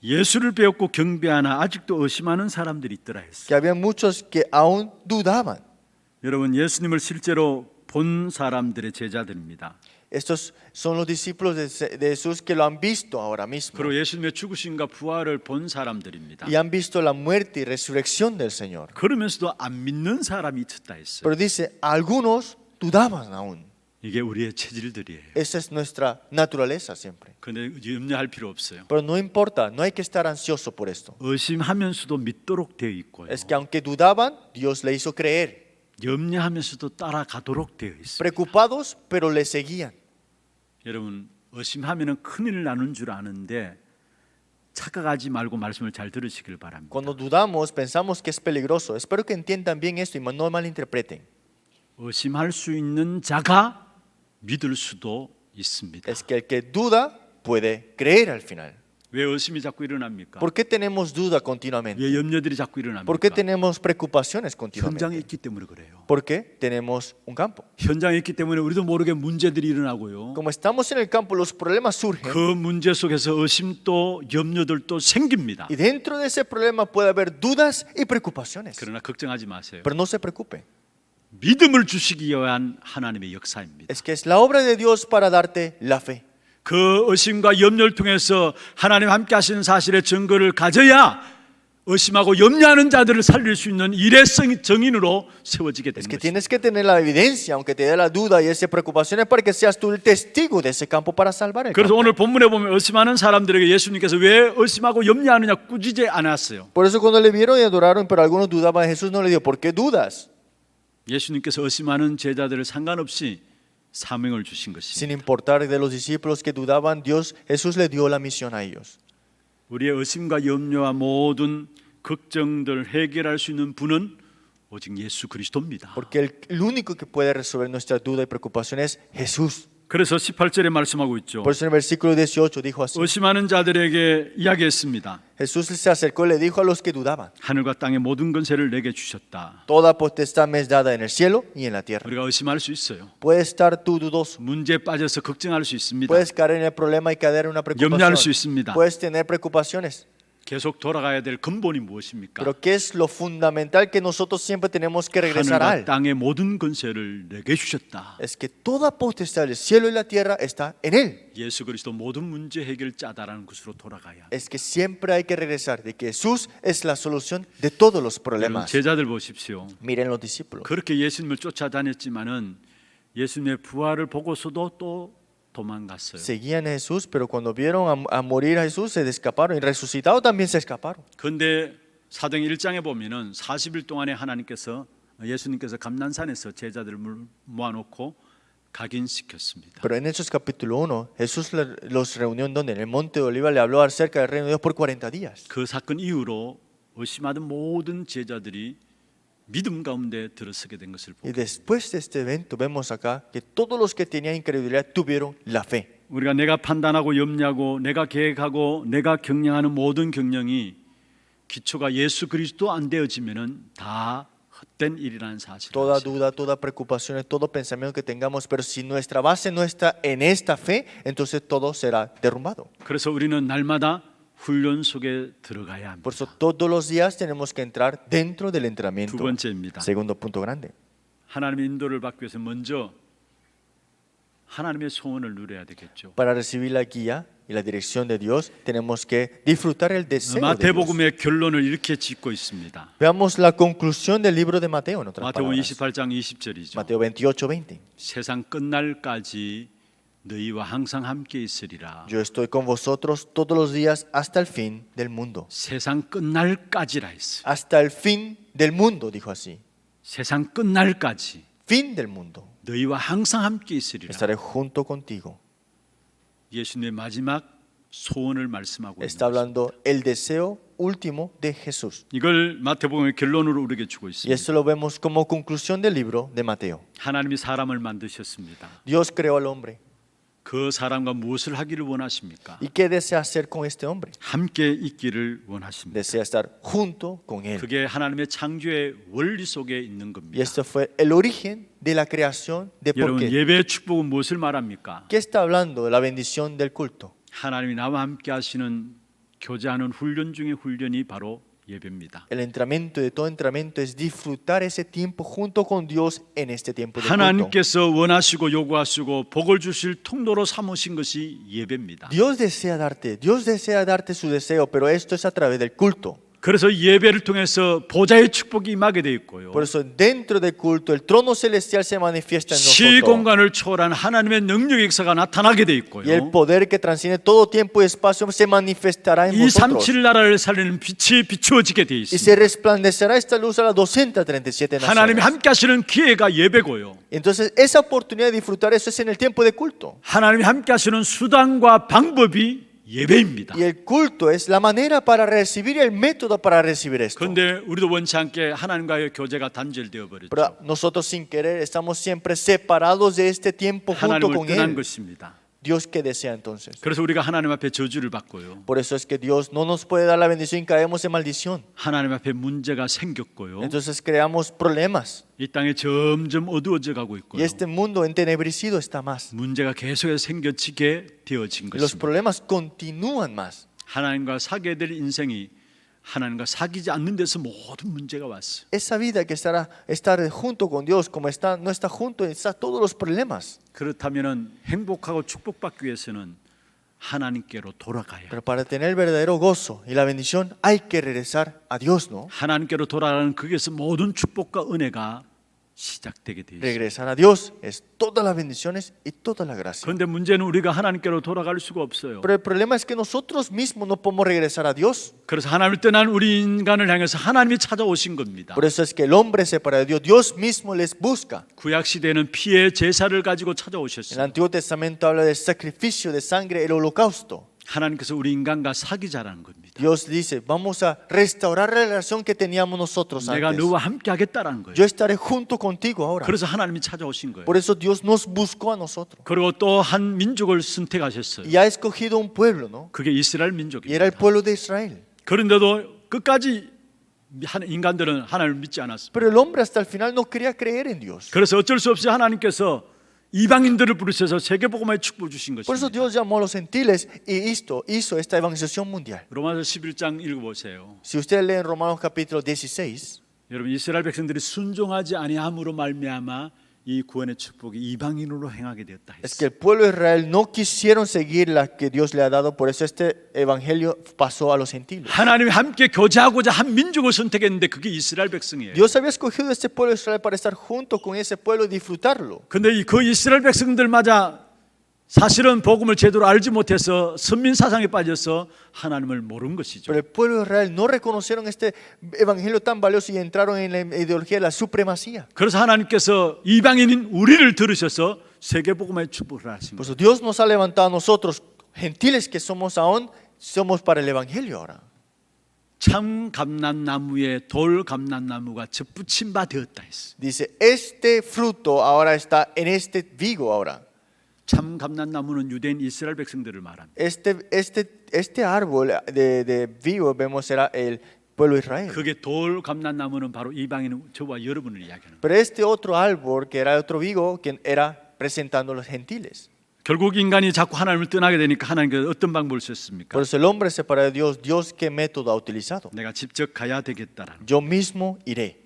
[SPEAKER 1] 예수를 배웠고 경배하나 아직도 의심하는 사람들이 있더라 했어요.
[SPEAKER 3] que había muchos que aún dudaban.
[SPEAKER 1] 여러분, 예수님을 실제로 본 사람들의 제자들입니다.
[SPEAKER 3] Estos son los discípulos de Jesús que lo han visto ahora mismo
[SPEAKER 1] 그리고 예수님의 죽으심과 부활을 본 사람들입니다.
[SPEAKER 3] y han visto la muerte y resurrección del Señor.
[SPEAKER 1] 그러면서도 안 믿는 사람이 있었다 했어요.
[SPEAKER 3] Pero dice, algunos dudaban aún.
[SPEAKER 1] 이게 우리의 체질들이에요.
[SPEAKER 3] Esa es nuestra naturaleza siempre.
[SPEAKER 1] 그런데 염려할 필요 없어요.
[SPEAKER 3] Pero no importa, no hay que estar ansioso por esto.
[SPEAKER 1] 의심하면서도 믿도록 되어 있고요.
[SPEAKER 3] Es que aunque dudaban, Dios le hizo creer.
[SPEAKER 1] 염려하면서도 따라가도록 되어 있어요.
[SPEAKER 3] Preocupados, pero le seguían.
[SPEAKER 1] 여러분, 의심하면은 큰일 나는 줄 아는데 착각하지 말고 말씀을 잘 들으시길 바랍니다.
[SPEAKER 3] Cuando dudamos, pensamos que es peligroso. Espero que entiendan bien esto y no malinterpreten.
[SPEAKER 1] 의심할 수 있는 자가 믿을 수도 있습니다.
[SPEAKER 3] Es que el que duda puede creer al final.
[SPEAKER 1] 왜 의심이 자꾸 일어납니까?
[SPEAKER 3] ¿Por qué tenemos duda continuamente?
[SPEAKER 1] 왜 염려들이 자꾸
[SPEAKER 3] ¿Por qué
[SPEAKER 1] 일어납니까?
[SPEAKER 3] tenemos preocupaciones
[SPEAKER 1] 현장에
[SPEAKER 3] continuamente?
[SPEAKER 1] 있기 때문에 그래요.
[SPEAKER 3] Porque tenemos un campo.
[SPEAKER 1] 현장에 있기 때문에 우리도 모르게 문제들이 일어나고요.
[SPEAKER 3] Como estamos en el campo, los problemas surgen.
[SPEAKER 1] 그 문제 속에서 의심도 염려들도 생깁니다.
[SPEAKER 3] Y dentro de ese problema puede haber dudas y preocupaciones.
[SPEAKER 1] 그러나 걱정하지 마세요.
[SPEAKER 3] Pero no se preocupe.
[SPEAKER 1] 믿음을 주시기 위한 하나님의 역사입니다.
[SPEAKER 3] Es que es la obra de Dios para darte la fe.
[SPEAKER 1] 그 의심과 염려를 통해서 하나님 함께 하시는 사실의 증거를 가져야 의심하고 염려하는 자들을 살릴 수 있는 일회성 정인으로 세워지게 되는
[SPEAKER 3] Es que
[SPEAKER 1] 것입니다.
[SPEAKER 3] tienes que tener la evidencia, aunque te dé la duda y esas preocupaciones, para que seas tú el testigo de ese campo para salvar el
[SPEAKER 1] 그래서
[SPEAKER 3] campo.
[SPEAKER 1] 오늘 본문에 보면 의심하는 사람들에게 예수님께서 왜 의심하고 염려하느냐 꾸짖지 않았어요.
[SPEAKER 3] Por eso cuando le vieron y adoraron, pero algunos dudaban, Jesús no le dijo, ¿por qué dudas?
[SPEAKER 1] 예수님께서 의심하는 제자들을 상관없이 사명을 주신 것입니다.
[SPEAKER 3] Sin importar de los discípulos que dudaban, Jesús le dio la misión a ellos.
[SPEAKER 1] 우리의 의심과 염려와 모든 걱정들 해결할 수 있는 분은 오직 예수 그리스도입니다.
[SPEAKER 3] Porque el único que puede resolver nuestra duda y preocupación es Jesús.
[SPEAKER 1] 그래서 18절에 말씀하고 있죠.
[SPEAKER 3] Por eso en el versículo 18 dijo así.
[SPEAKER 1] 의심하는 자들에게 이야기했습니다.
[SPEAKER 3] Jesús se acercó y le dijo a los que dudaban,
[SPEAKER 1] 하늘과 땅의 모든 권세를 내게 주셨다.
[SPEAKER 3] toda potestad me es dada en el cielo y en la tierra.
[SPEAKER 1] 우리가 의심할 수 있어요.
[SPEAKER 3] Puedes estar tú dudoso.
[SPEAKER 1] 문제에 빠져서 걱정할 수 있습니다.
[SPEAKER 3] Puedes caer en el problema y caer en una
[SPEAKER 1] 염려할 수
[SPEAKER 3] preocupación.
[SPEAKER 1] 있습니다.
[SPEAKER 3] Puedes tener preocupaciones.
[SPEAKER 1] 계속 돌아가야 될 근본이 무엇입니까?
[SPEAKER 3] Pero ¿qué es lo fundamental que nosotros siempre tenemos que regresar a
[SPEAKER 1] 하늘과
[SPEAKER 3] él?
[SPEAKER 1] 땅의 모든 권세를 내게 주셨다.
[SPEAKER 3] Es que toda potestad del cielo y la tierra está en él.
[SPEAKER 1] 예수 그리스도 모든 문제 해결자다라는 것으로 돌아가야.
[SPEAKER 3] Es que siempre hay que regresar de que Jesús es la solución de todos los
[SPEAKER 1] 여러분,
[SPEAKER 3] problemas.
[SPEAKER 1] 제자들 보십시오.
[SPEAKER 3] Miren los discípulos.
[SPEAKER 1] 그렇게 예수님을 쫓아다녔지만은 예수님의 부활을 보고서도 또 도망갔어요.
[SPEAKER 3] Seguían a Jesús, pero cuando vieron a morir a Jesús se escaparon y resucitado también se escaparon.
[SPEAKER 1] 그런데 사도행 1장에 보면은 40일 동안에 예수님께서 감난산에서 제자들을 모아놓고 각인시켰습니다.
[SPEAKER 3] Pero en Hechos capítulo 1, Jesús los reunió en donde? En el monte de Oliva le habló acerca del reino de Dios por 40 días.
[SPEAKER 1] 그 사건 이후로 의심하던 모든 제자들이 믿음 가운데 들어서게 된 것을
[SPEAKER 3] Y
[SPEAKER 1] 보고
[SPEAKER 3] después de este evento vemos acá que todos los que tenían incredulidad tuvieron la fe.
[SPEAKER 1] 우리가 내가 판단하고 염려하고 내가 계획하고 내가 경영하는 모든 경영이 기초가 예수 그리스도 안 되어지면은 다 헛된 일이라는 사실을
[SPEAKER 3] Toda
[SPEAKER 1] 아시죠?
[SPEAKER 3] duda, toda preocupación, todo pensamiento que tengamos, pero si nuestra base no está en esta fe, entonces todo será derrumbado.
[SPEAKER 1] 그래서 우리는 날마다 훈련 속에 들어가야 합니다.
[SPEAKER 3] Por eso todos los días tenemos que entrar dentro del
[SPEAKER 1] 두
[SPEAKER 3] entrenamiento.
[SPEAKER 1] 번째입니다.
[SPEAKER 3] Segundo punto grande.
[SPEAKER 1] 하나님의 인도를 받기 위해서 먼저 하나님의 소원을 누려야 되겠죠.
[SPEAKER 3] Para recibir la guía y la dirección de Dios, tenemos que disfrutar el deseo de Dios.
[SPEAKER 1] 마태복음의 결론을 이렇게 짓고 있습니다.
[SPEAKER 3] Veamos la conclusión del libro de Mateo, en otras
[SPEAKER 1] 마태복음
[SPEAKER 3] palabras.
[SPEAKER 1] 28장 20절이죠.
[SPEAKER 3] Mateo 28:20.
[SPEAKER 1] 세상 끝날까지 너희와 항상 함께 있으리라.
[SPEAKER 3] Yo estoy con vosotros todos los días hasta el fin del mundo.
[SPEAKER 1] 세상 끝날까지라 했어요.
[SPEAKER 3] Hasta el fin del mundo, dijo así.
[SPEAKER 1] 세상 끝날까지
[SPEAKER 3] Fin del mundo.
[SPEAKER 1] 너희와 항상 함께 있으리라.
[SPEAKER 3] Estaré junto contigo.
[SPEAKER 1] 예수님의 마지막 소원을 말씀하고 있는
[SPEAKER 3] Está
[SPEAKER 1] 것입니다.
[SPEAKER 3] hablando el deseo último de Jesús.
[SPEAKER 1] 이걸 마태복음의 결론으로 우리에게 주고
[SPEAKER 3] Y
[SPEAKER 1] 있습니다.
[SPEAKER 3] esto lo vemos como conclusión del libro de Mateo.
[SPEAKER 1] 하나님이 사람을 만드셨습니다.
[SPEAKER 3] Dios creó al hombre.
[SPEAKER 1] 그 그 사람과 무엇을 하기를 원하십니까?
[SPEAKER 3] ¿Y qué desea hacer con este hombre?
[SPEAKER 1] 함께 있기를 원하십니다.
[SPEAKER 3] Desea estar junto con él.
[SPEAKER 1] 그게 하나님의 창조의 원리 속에 있는
[SPEAKER 3] Y
[SPEAKER 1] 겁니다.
[SPEAKER 3] esto fue el origen de la creación de por
[SPEAKER 1] 여러분,
[SPEAKER 3] qué.
[SPEAKER 1] 예배의 축복은 무엇을 말합니까?
[SPEAKER 3] ¿Qué está hablando de la bendición del culto?
[SPEAKER 1] 하나님이 나와 함께 하시는 교제하는 훈련 중의 훈련이 바로 예배입니다.
[SPEAKER 3] El entrenamiento de todo entrenamiento es disfrutar ese tiempo junto con Dios en este tiempo de culto.
[SPEAKER 1] 하나님께서 원하시고 요구하시고 복을 주실 통로로 삼으신 것이 예배입니다.
[SPEAKER 3] Dios desea darte su deseo, pero esto es a través del culto.
[SPEAKER 1] 그래서 예배를 통해서 보좌의 축복이 임하게 되어 있고요.
[SPEAKER 3] Por eso dentro del culto el trono celestial se manifiesta en nosotros.
[SPEAKER 1] 시공간을 초월한 하나님의 능력의 역사가 나타나게 되어 있고요.
[SPEAKER 3] Y el poder que transciende todo tiempo y espacio se manifestará en vosotros.
[SPEAKER 1] 237 나라를 살리는 빛이 비추어지게 되어
[SPEAKER 3] Y
[SPEAKER 1] 있습니다.
[SPEAKER 3] se resplandecerá esta luz a las 237
[SPEAKER 1] 하나님이
[SPEAKER 3] naciones.
[SPEAKER 1] 함께 하시는 기회가 예배고요.
[SPEAKER 3] Entonces esa oportunidad de disfrutar eso es en el tiempo de culto.
[SPEAKER 1] 하나님이 함께 하시는 수단과 방법이 예배입니다.
[SPEAKER 3] Y el culto es la manera para recibir y el método para recibir esto.
[SPEAKER 1] 그런데 우리도 원치 않게 하나님과의 교제가 단절되어 버렸죠.
[SPEAKER 3] Pero nosotros sin querer estamos siempre separados de este tiempo junto
[SPEAKER 1] 하나님을
[SPEAKER 3] con
[SPEAKER 1] 떠난
[SPEAKER 3] Él.
[SPEAKER 1] 것입니다.
[SPEAKER 3] Dios que desea entonces.
[SPEAKER 1] 그래서 우리가 하나님 앞에 저주를 받고요.
[SPEAKER 3] Por eso es que Dios no nos puede dar la bendición y caemos en maldición.
[SPEAKER 1] 하나님 앞에 문제가 생겼고요.
[SPEAKER 3] Entonces creamos problemas.
[SPEAKER 1] 이 땅에 점점 어두워져 가고
[SPEAKER 3] Y
[SPEAKER 1] 있고요.
[SPEAKER 3] este mundo entenebrecido está más.
[SPEAKER 1] 문제가 계속해서 생겨지게 되어진
[SPEAKER 3] Y los
[SPEAKER 1] 것입니다.
[SPEAKER 3] problemas continúan más.
[SPEAKER 1] 하나님과 사귀어야 될 인생이 하나님과 사귀지 않는 데서 모든 문제가 왔어요.
[SPEAKER 3] Esa vida que estar junto con Dios, como está, no está junto, está todos los problemas.
[SPEAKER 1] 그렇다면은 행복하고 축복받기 위해서는 하나님께로 돌아가야.
[SPEAKER 3] Pero para tener el verdadero gozo y la bendición hay que regresar a Dios, ¿no?
[SPEAKER 1] 하나님께로 돌아가는 거기에서 모든 축복과 은혜가 시작되게 되어 있습니다.
[SPEAKER 3] Regresar a Dios es todas las bendiciones y toda la gracia.
[SPEAKER 1] 그런데 문제는 우리가 하나님께로 돌아갈 수가 없어요.
[SPEAKER 3] Pero el problema es que nosotros mismos no podemos regresar a Dios.
[SPEAKER 1] 그래서 하나님을 떠난 우리 인간을 향해서 하나님이 찾아오신 겁니다.
[SPEAKER 3] Por eso es que el hombre separado de Dios, Dios mismo les busca.
[SPEAKER 1] 구약 시대에는 피의 제사를 가지고
[SPEAKER 3] En el
[SPEAKER 1] 찾아오셨어요.
[SPEAKER 3] Antiguo Testamento habla del sacrificio de sangre, el holocausto.
[SPEAKER 1] 하나님께서 우리 인간과 사귀자라는 겁니다.
[SPEAKER 3] Dios dice, vamos a restaurar la relación que teníamos nosotros
[SPEAKER 1] 내가
[SPEAKER 3] antes.
[SPEAKER 1] 너와 함께 하겠다라는 거예요.
[SPEAKER 3] Yo estaré junto contigo ahora.
[SPEAKER 1] 그래서 하나님이 찾아오신 거예요.
[SPEAKER 3] Por eso Dios nos buscó a nosotros.
[SPEAKER 1] 그리고 또 한 민족을 선택하셨어요.
[SPEAKER 3] Y ha escogido un pueblo, ¿no?
[SPEAKER 1] 그게 이스라엘
[SPEAKER 3] Y era el
[SPEAKER 1] 민족입니다.
[SPEAKER 3] pueblo de Israel.
[SPEAKER 1] 그런데도 끝까지 인간들은 하나님을 믿지 않았습니다.
[SPEAKER 3] Pero el hombre hasta el final no quería creer en Dios.
[SPEAKER 1] 그래서 어쩔 수 없이 하나님께서 이방인들을 부르셔서 세계복음화의 축복을 주신
[SPEAKER 3] Por eso
[SPEAKER 1] 것입니다.
[SPEAKER 3] Dios llamó a los gentiles y hizo esta evangelización mundial.
[SPEAKER 1] 로마서 11장 읽어보세요.
[SPEAKER 3] Si ustedes leen Romanos capítulo 16,
[SPEAKER 1] 여러분 이스라엘 백성들이 순종하지 아니함으로 말미암아 이 구원의 축복이 이방인으로 행하게 되었다
[SPEAKER 3] es que
[SPEAKER 1] 했어요.
[SPEAKER 3] el pueblo de Israel no quisieron seguir la que Dios le ha dado, por eso este evangelio pasó a los gentiles.
[SPEAKER 1] 하나님이 함께 교제하고자 한 민족을 선택했는데 그게 이스라엘 백성이에요.
[SPEAKER 3] Dios había escogido a este pueblo de Israel para estar junto con ese pueblo y disfrutarlo.
[SPEAKER 1] 근데 그 이스라엘 백성들마저 사실은 복음을 제대로 알지 못해서 선민 사상에 빠져서 하나님을 모른 것이죠.
[SPEAKER 3] Pero el pueblo de Israel no reconocieron este evangelio tan valioso y entraron en la ideología de la supremacía.
[SPEAKER 1] 그래서 하나님께서 이방인인 우리를 들으셔서 세계 복음의 축복을 하신
[SPEAKER 3] Por
[SPEAKER 1] 거예요.
[SPEAKER 3] eso Dios nos ha levantado a nosotros, gentiles que somos aún, somos para el evangelio ahora.
[SPEAKER 1] 참 감람나무에 돌 감람나무가 접붙임 바 되었다 했어.
[SPEAKER 3] Dice, este fruto ahora está en este vigo ahora.
[SPEAKER 1] 참 감람나무는 유대인 이스라엘 백성들을 말합니다.
[SPEAKER 3] Este árbol de vigo vemos era el pueblo de Israel.
[SPEAKER 1] 그게 돌 감람나무는 바로 이방인 저와 여러분을 이야기하는 거예요.
[SPEAKER 3] Pero este otro árbol que era otro vigo, que era presentando a los gentiles.
[SPEAKER 1] 결국 인간이 자꾸 하나님을 떠나게 되니까 하나님께서 어떤 방법을 썼습니까?
[SPEAKER 3] Por eso el hombre separado de Dios, Dios qué método ha utilizado.
[SPEAKER 1] 내가 직접 가야 되겠다라는.
[SPEAKER 3] Yo mismo iré.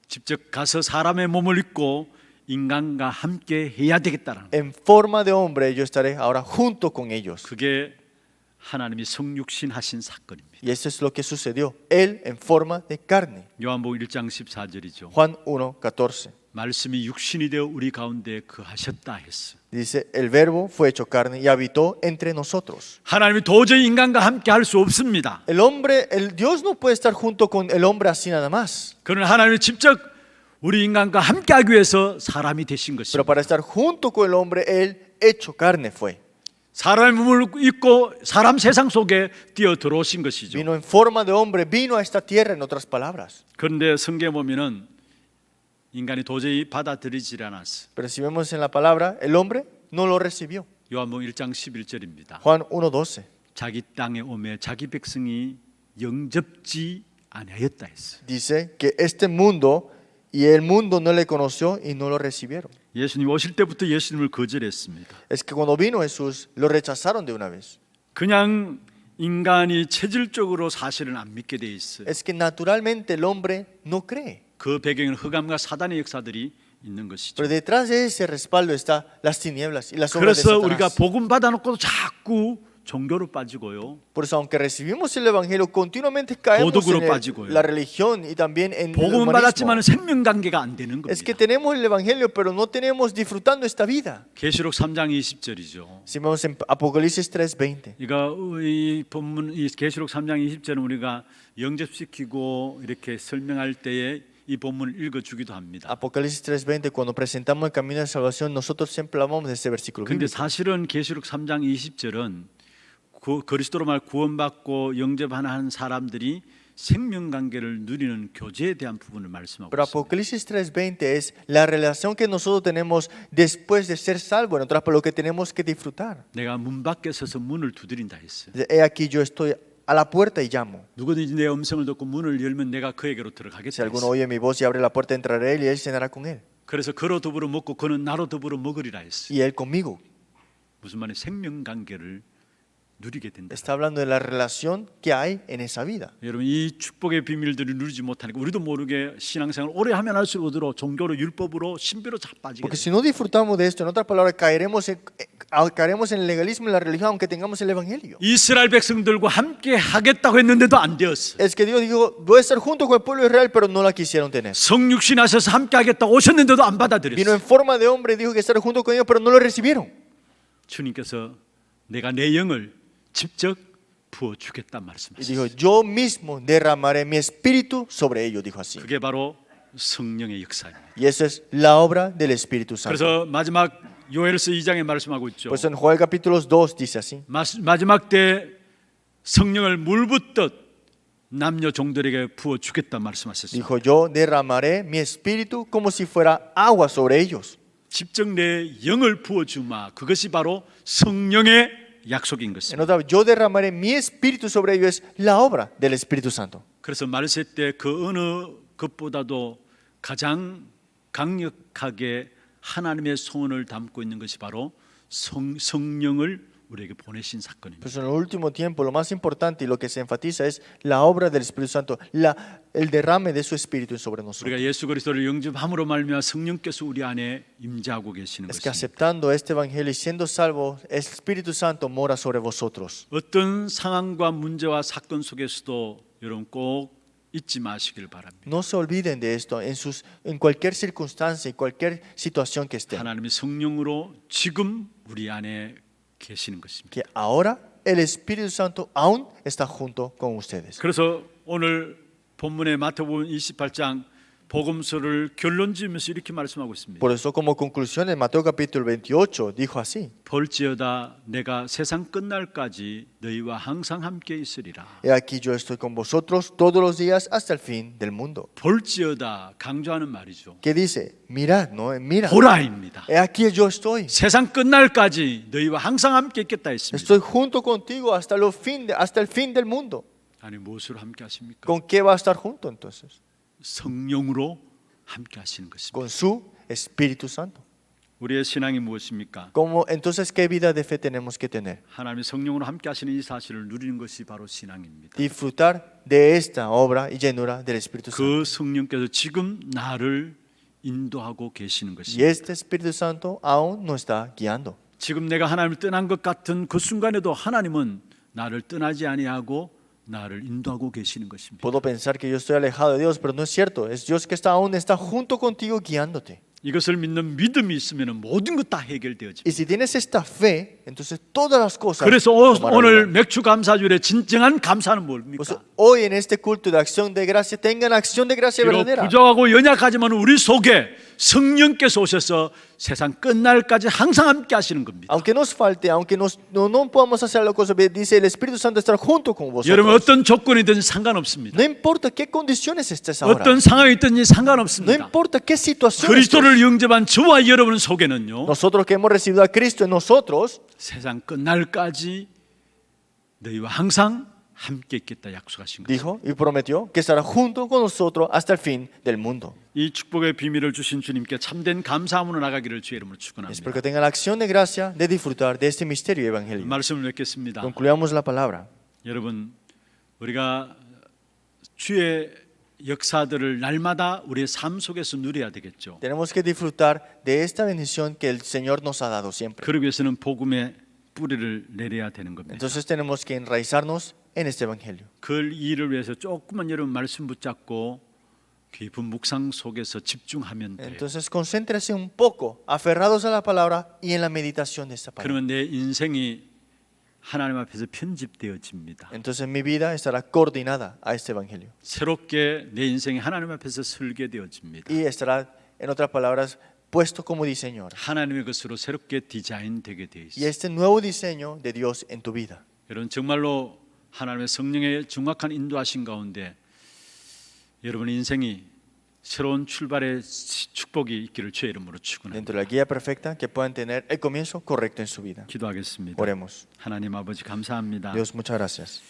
[SPEAKER 1] 직접 가서 사람의 몸을 입고 인간과 함께 해야 되겠다라는.
[SPEAKER 3] En forma de hombre yo estaré ahora junto con ellos.
[SPEAKER 1] 그게 하나님이 성육신 하신 사건입니다.
[SPEAKER 3] Y eso es lo que sucedió. Él en forma de carne.
[SPEAKER 1] 요한복음 1장 14절이죠.
[SPEAKER 3] Juan 1:14.
[SPEAKER 1] 말씀이 육신이 되어 우리 가운데 거하셨다 했어.
[SPEAKER 3] Dice, el verbo fue hecho carne y habitó entre nosotros.
[SPEAKER 1] 하나님이 도저히 인간과 함께 할 수 없습니다.
[SPEAKER 3] El Dios no puede estar junto con el hombre así nada más.
[SPEAKER 1] 그러나 하나님이 직접 우리 인간과 함께 하기 위해서 사람이 되신
[SPEAKER 3] Pero
[SPEAKER 1] 것입니다.
[SPEAKER 3] para estar junto con el hombre, Él hecho carne fue.
[SPEAKER 1] 사람의 몸을 입고 사람 세상 속에 뛰어 들어오신 것이죠.
[SPEAKER 3] Vino en forma de hombre, vino a esta tierra, en otras palabras.
[SPEAKER 1] 그런데 성경에 보면은 인간이 도저히 받아들이지 않았어.
[SPEAKER 3] Pero si vemos en la palabra, el hombre no lo recibió.
[SPEAKER 1] 요한복음 1장 11절입니다.
[SPEAKER 3] Juan 1:12
[SPEAKER 1] 자기 땅에 오매 자기 백성이 영접지 아니하였다 했어.
[SPEAKER 3] dice que este mundo y el mundo no le conoció y no lo recibieron.
[SPEAKER 1] 예수님 오실 때부터 예수님을 거절했습니다.
[SPEAKER 3] Es que cuando vino Jesús lo rechazaron de una vez.
[SPEAKER 1] 그냥 인간이 체질적으로 사실은 안 믿게 돼 있어요.
[SPEAKER 3] Es que naturalmente el hombre no cree.
[SPEAKER 1] 그 배경에는 흑암과 사단의 역사들이 있는 것이죠.
[SPEAKER 3] Pero detrás de ese respaldo está las tinieblas y las obras de
[SPEAKER 1] 그래서 우리가
[SPEAKER 3] Satanás.
[SPEAKER 1] 복음 받아놓고도 자꾸 종교로 빠지고요.
[SPEAKER 3] Por eso, aunque recibimos el evangelio, continuamente caemos
[SPEAKER 1] 도덕으로
[SPEAKER 3] en
[SPEAKER 1] 빠지고요.
[SPEAKER 3] la religión y también en el
[SPEAKER 1] 복음은
[SPEAKER 3] humanismo.
[SPEAKER 1] 받았지만 생명 관계가 안 되는
[SPEAKER 3] Es que
[SPEAKER 1] 겁니다.
[SPEAKER 3] tenemos el evangelio, pero no tenemos disfrutando esta vida.
[SPEAKER 1] 계시록 3장 20절이죠.
[SPEAKER 3] Si vemos en Apocalipsis 3:20,
[SPEAKER 1] 이거 이 본문 이 계시록 3장 20절은 우리가 영접시키고 이렇게 설명할 때에 이 본문을 읽어 주기도 합니다.
[SPEAKER 3] Apocalipsis 3:20, cuando presentamos el camino de salvación, nosotros siempre hablamos de ese versículo
[SPEAKER 1] 근데
[SPEAKER 3] bíblico.
[SPEAKER 1] 사실은 계시록 3장 20절은 그리스도로 말 구원받고 영접하는 사람들이 생명 관계를 누리는 교제에 대한 부분을 말씀하고
[SPEAKER 3] Pero
[SPEAKER 1] 있습니다.
[SPEAKER 3] Apocalipsis 3:20 es la relación que nosotros tenemos después de ser salvos, en otras palabras, lo que tenemos que disfrutar.
[SPEAKER 1] 내가 문 밖에 서서 문을 두드린다 했어요.
[SPEAKER 3] He aquí yo estoy a la puerta y llamo.
[SPEAKER 1] 누구든지 내 음성을 듣고 문을 열면 내가 그에게로
[SPEAKER 3] Si
[SPEAKER 1] 들어가겠다
[SPEAKER 3] alguno
[SPEAKER 1] 했어요.
[SPEAKER 3] oye mi voz y abre la puerta, entraré él y él cenará con él.
[SPEAKER 1] 그래서 그로 더불어 먹고 그는 나로 더불어 먹으리라 했어요.
[SPEAKER 3] Y él conmigo.
[SPEAKER 1] 무슨 말이에요? 생명 관계를 누리게 된다.
[SPEAKER 3] Está hablando de la relación que hay en esa vida.
[SPEAKER 1] 여러분 이 축복의 비밀들을 누리지 못하니까 우리도 모르게 신앙생활 오래 하면 할수록 어디로 종교로 율법으로 신비로 자빠지게
[SPEAKER 3] Porque
[SPEAKER 1] 돼요.
[SPEAKER 3] si no disfrutamos de esto, en otras palabras, caeremos en el legalismo y la religión, aunque tengamos el evangelio.
[SPEAKER 1] 이스라엘 백성들과 함께 하겠다고 했는데도 안 되었어요.
[SPEAKER 3] Es que Dios dijo, voy a estar junto con el pueblo de Israel, pero no la quisieron tener.
[SPEAKER 1] 성육신 하셔서 함께 하겠다고 오셨는데도 안
[SPEAKER 3] Vino
[SPEAKER 1] 받아들였어요.
[SPEAKER 3] en forma de hombre y dijo que estar junto con ellos, pero no lo recibieron.
[SPEAKER 1] 주님께서 내가 내 영을 직접 부어주겠다
[SPEAKER 3] Y
[SPEAKER 1] 말씀하셨어요.
[SPEAKER 3] dijo, yo mismo derramaré mi espíritu sobre ellos, dijo así.
[SPEAKER 1] 그게 바로 성령의 역사입니다.
[SPEAKER 3] Y eso es la obra del Espíritu Santo.
[SPEAKER 1] 그래서 마지막 요엘서 2장에 말씀하고 있죠.
[SPEAKER 3] Por eso en Joel capítulo 2 dice así.
[SPEAKER 1] 마지막 때 성령을 물 붓듯 남녀 종들에게 부어 주겠다 말씀하셨어요.
[SPEAKER 3] Dijo, yo derramaré mi espíritu como si fuera agua sobre ellos.
[SPEAKER 1] 직접 내 영을 부어 주마. 그것이 바로 성령의 약속인
[SPEAKER 3] En
[SPEAKER 1] 것입니다.
[SPEAKER 3] otra, yo derramaré mi espíritu sobre ellos es la obra del Espíritu Santo.
[SPEAKER 1] 그래서 말세 때 그 어느 것보다도 가장 강력하게 하나님의 소원을 담고 있는 것이 바로 성령을 우리에게 보내신 사건입니다.
[SPEAKER 3] Pues en el último tiempo lo más importante y lo que se enfatiza es la obra del Espíritu Santo, el derrame de su Espíritu sobre nosotros.
[SPEAKER 1] 우리가 예수 그리스도를 영접함으로 말미암아 성령께서 우리 안에 임재하고 계시는
[SPEAKER 3] Es que
[SPEAKER 1] 것입니다.
[SPEAKER 3] aceptando este evangelio y siendo salvo, el Espíritu Santo mora sobre vosotros.
[SPEAKER 1] 어떤 상황과 문제와 사건 속에서도 여러분 꼭 잊지 마시길 바랍니다.
[SPEAKER 3] No se olviden de esto en cualquier circunstancia y cualquier situación que estén.
[SPEAKER 1] 하나님의 성령으로 지금 우리 안에 계시는 것입니다.
[SPEAKER 3] Que ahora el Espíritu Santo aún está junto con ustedes.
[SPEAKER 1] 그래서 오늘 본문의 마태복음 28장 복음서를 결론 지으면서 이렇게 말씀하고 있습니다.
[SPEAKER 3] Por eso como conclusión en Mateo capítulo 28 dijo así.
[SPEAKER 1] 볼지어다 내가 세상 끝날까지 너희와 항상 함께 있으리라.
[SPEAKER 3] He aquí yo estoy con vosotros todos los días hasta el fin del mundo.
[SPEAKER 1] 볼지어다 강조하는 말이죠.
[SPEAKER 3] ¿Qué dice? Mirad, no, mira.
[SPEAKER 1] 보라입니다.
[SPEAKER 3] He aquí yo estoy.
[SPEAKER 1] 세상 끝날까지 너희와 항상 함께 있겠다 했습니다.
[SPEAKER 3] Estoy junto contigo hasta el fin del mundo.
[SPEAKER 1] 아니 무엇으로 함께 하십니까?
[SPEAKER 3] ¿Con qué va a estar junto entonces?
[SPEAKER 1] 성령으로 함께 하시는 것입니다.
[SPEAKER 3] Con su Espíritu Santo.
[SPEAKER 1] 우리의 신앙이 무엇입니까?
[SPEAKER 3] Entonces, ¿qué vida de fe tenemos que tener?
[SPEAKER 1] 하나님의 성령으로 함께 하시는 이 사실을 누리는 것이 바로 신앙입니다.
[SPEAKER 3] Disfrutar de esta obra y llenura del Espíritu Santo.
[SPEAKER 1] 그 성령께서 지금 나를 인도하고 계시는
[SPEAKER 3] Y
[SPEAKER 1] 것입니다.
[SPEAKER 3] este Espíritu Santo aún nos está guiando.
[SPEAKER 1] 지금 내가 하나님을 떠난 것 같은 그 순간에도 하나님은 나를 떠나지 아니하고 나를 인도하고 계시는 것입니다.
[SPEAKER 3] Puedo pensar que yo estoy alejado de Dios, pero no es cierto. Es Dios que aún está junto contigo guiándote.
[SPEAKER 1] 이것을 믿는 믿음이 있으면 모든 것 다 해결되어집니다.
[SPEAKER 3] Y si tienes esta fe, entonces todas las cosas.
[SPEAKER 1] 그래서
[SPEAKER 3] tomarán
[SPEAKER 1] 오늘
[SPEAKER 3] lugar.
[SPEAKER 1] 맥주 감사주일의 진정한 감사는
[SPEAKER 3] Pues
[SPEAKER 1] 뭡니까?
[SPEAKER 3] hoy en este culto de acción de gracia, tengan acción de gracia
[SPEAKER 1] 비록
[SPEAKER 3] verdadera.
[SPEAKER 1] 부족하고 연약하지만 우리 속에 성령께서 오셔서 세상 끝날까지 항상 함께 하시는 겁니다.
[SPEAKER 3] Aunque nos falte, aunque no podamos hacer la cosa, dice el Espíritu Santo estará junto con
[SPEAKER 1] 여러분
[SPEAKER 3] vosotros.
[SPEAKER 1] 어떤 조건이든지 상관없습니다.
[SPEAKER 3] No importa qué condiciones estés ahora.
[SPEAKER 1] 어떤 상황이 있든지
[SPEAKER 3] No
[SPEAKER 1] 상관없습니다.
[SPEAKER 3] importa qué situación estés.
[SPEAKER 1] 그리스도를 영접한 저와 여러분 속에는요,
[SPEAKER 3] Nosotros que hemos recibido a Cristo en nosotros,
[SPEAKER 1] 세상 끝날까지 너희와 항상 함께 있겠다 약속하신 거죠.
[SPEAKER 3] dijo y prometió que estará junto con nosotros hasta el fin del mundo.
[SPEAKER 1] 이 축복의 비밀을 주신 주님께 참된 감사함으로 나가기를 주의 이름으로
[SPEAKER 3] Espero
[SPEAKER 1] 축원합니다.
[SPEAKER 3] que tengan la acción de gracia de disfrutar de este misterio evangélico.
[SPEAKER 1] 말씀을 맺겠습니다.
[SPEAKER 3] Concluyamos la palabra.
[SPEAKER 1] 여러분, 우리가 주의 역사들을 날마다 우리의 삶 속에서 누려야 되겠죠.
[SPEAKER 3] Tenemos que disfrutar de esta bendición que el Señor nos ha dado siempre.
[SPEAKER 1] 그러기 위해서는 복음의 뿌리를 내려야 되는 겁니다.
[SPEAKER 3] Entonces tenemos que enraizarnos en este evangelio.
[SPEAKER 1] 그 일을 위해서 조금만 여러분 말씀 붙잡고 깊은 묵상 속에서 집중하면 돼요.
[SPEAKER 3] Entonces concéntrese un poco, aferrados a la palabra y en la meditación de esta palabra.
[SPEAKER 1] 그러면 내 인생이 하나님 앞에서 편집되어집니다.
[SPEAKER 3] Entonces mi vida estará coordinada a este evangelio
[SPEAKER 1] 새롭게 내 인생이 하나님 앞에서 설계되어집니다.
[SPEAKER 3] y estará, en otras palabras, puesto como diseño ahora.
[SPEAKER 1] 하나님의 것으로 새롭게 디자인되게 되어
[SPEAKER 3] Y
[SPEAKER 1] 있어요.
[SPEAKER 3] este nuevo diseño de Dios en tu vida.
[SPEAKER 1] 여러분 정말로 하나님의 성령의 정확한 인도하신 가운데 여러분 인생이 새로운 출발의 축복이 있기를 주의 이름으로 축원합니다.
[SPEAKER 3] Dentro de la guía perfecta, que puedan tener el comienzo correcto en su vida.
[SPEAKER 1] 기도하겠습니다.
[SPEAKER 3] Oremos.
[SPEAKER 1] 하나님 아버지 감사합니다.
[SPEAKER 3] Dios, muchas gracias.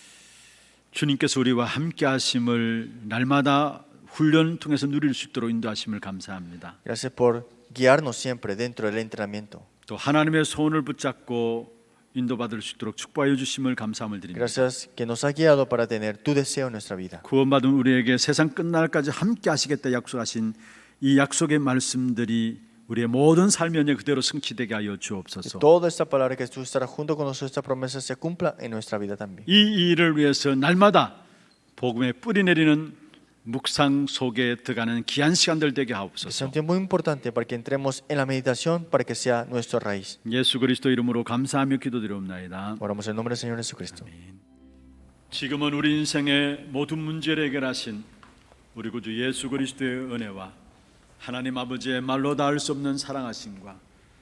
[SPEAKER 1] 주님께서 우리와 함께 하심을 날마다 훈련 통해서 누릴 수 있도록 인도하심을 감사합니다.
[SPEAKER 3] Gracias por guiarnos siempre dentro del entrenamiento.
[SPEAKER 1] 또 하나님의 손을 붙잡고 인도받을 수 있도록 축복하여 주심을 감사함을 드립니다.
[SPEAKER 3] Gracias que nos ha guiado para tener tu deseo en nuestra vida.
[SPEAKER 1] 구원받은 우리에게 세상 끝날까지 함께 하시겠다 약속하신 이 약속의 말씀들이 우리의 모든 삶 연에 그대로 성취되게 하여 주옵소서.
[SPEAKER 3] Toda esta palabra que tú estarás junto con nosotros, esta promesa se cumpla en nuestra vida también.
[SPEAKER 1] 이 일을 위해서 날마다 복음의 뿌리 내리는 묵상 속에 들어가는 귀한 시간들 되게
[SPEAKER 3] Es
[SPEAKER 1] 하옵소서.
[SPEAKER 3] un tiempo muy importante para que entremos en la meditación, para que sea nuestra raíz.
[SPEAKER 1] 예수 그리스도 이름으로 감사하며 기도드리옵나이다.
[SPEAKER 3] Oramos en nombre del Señor Jesucristo.
[SPEAKER 1] 지금은 우리 인생의 모든 문제를 해결하신 우리 구주 예수 그리스도의 은혜와 하나님 아버지의 말로 닿을 수 없는 사랑하심과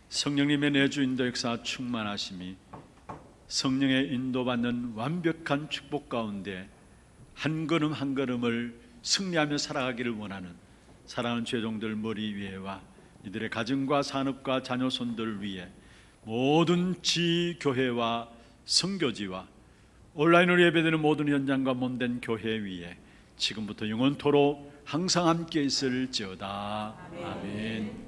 [SPEAKER 1] 성령님의 내주 인도 역사 충만하심이 성령의 인도받는 완벽한 축복 가운데 한 걸음 한 걸음을 승리하며 살아가기를 원하는 사랑하는 죄종들 머리 위에와 이들의 가정과 산업과 자녀손들 위에 모든 지교회와 선교지와 온라인으로 예배되는 모든 현장과 몸된 교회 위에 지금부터 영원토록 항상 함께 있을지어다. 아멘.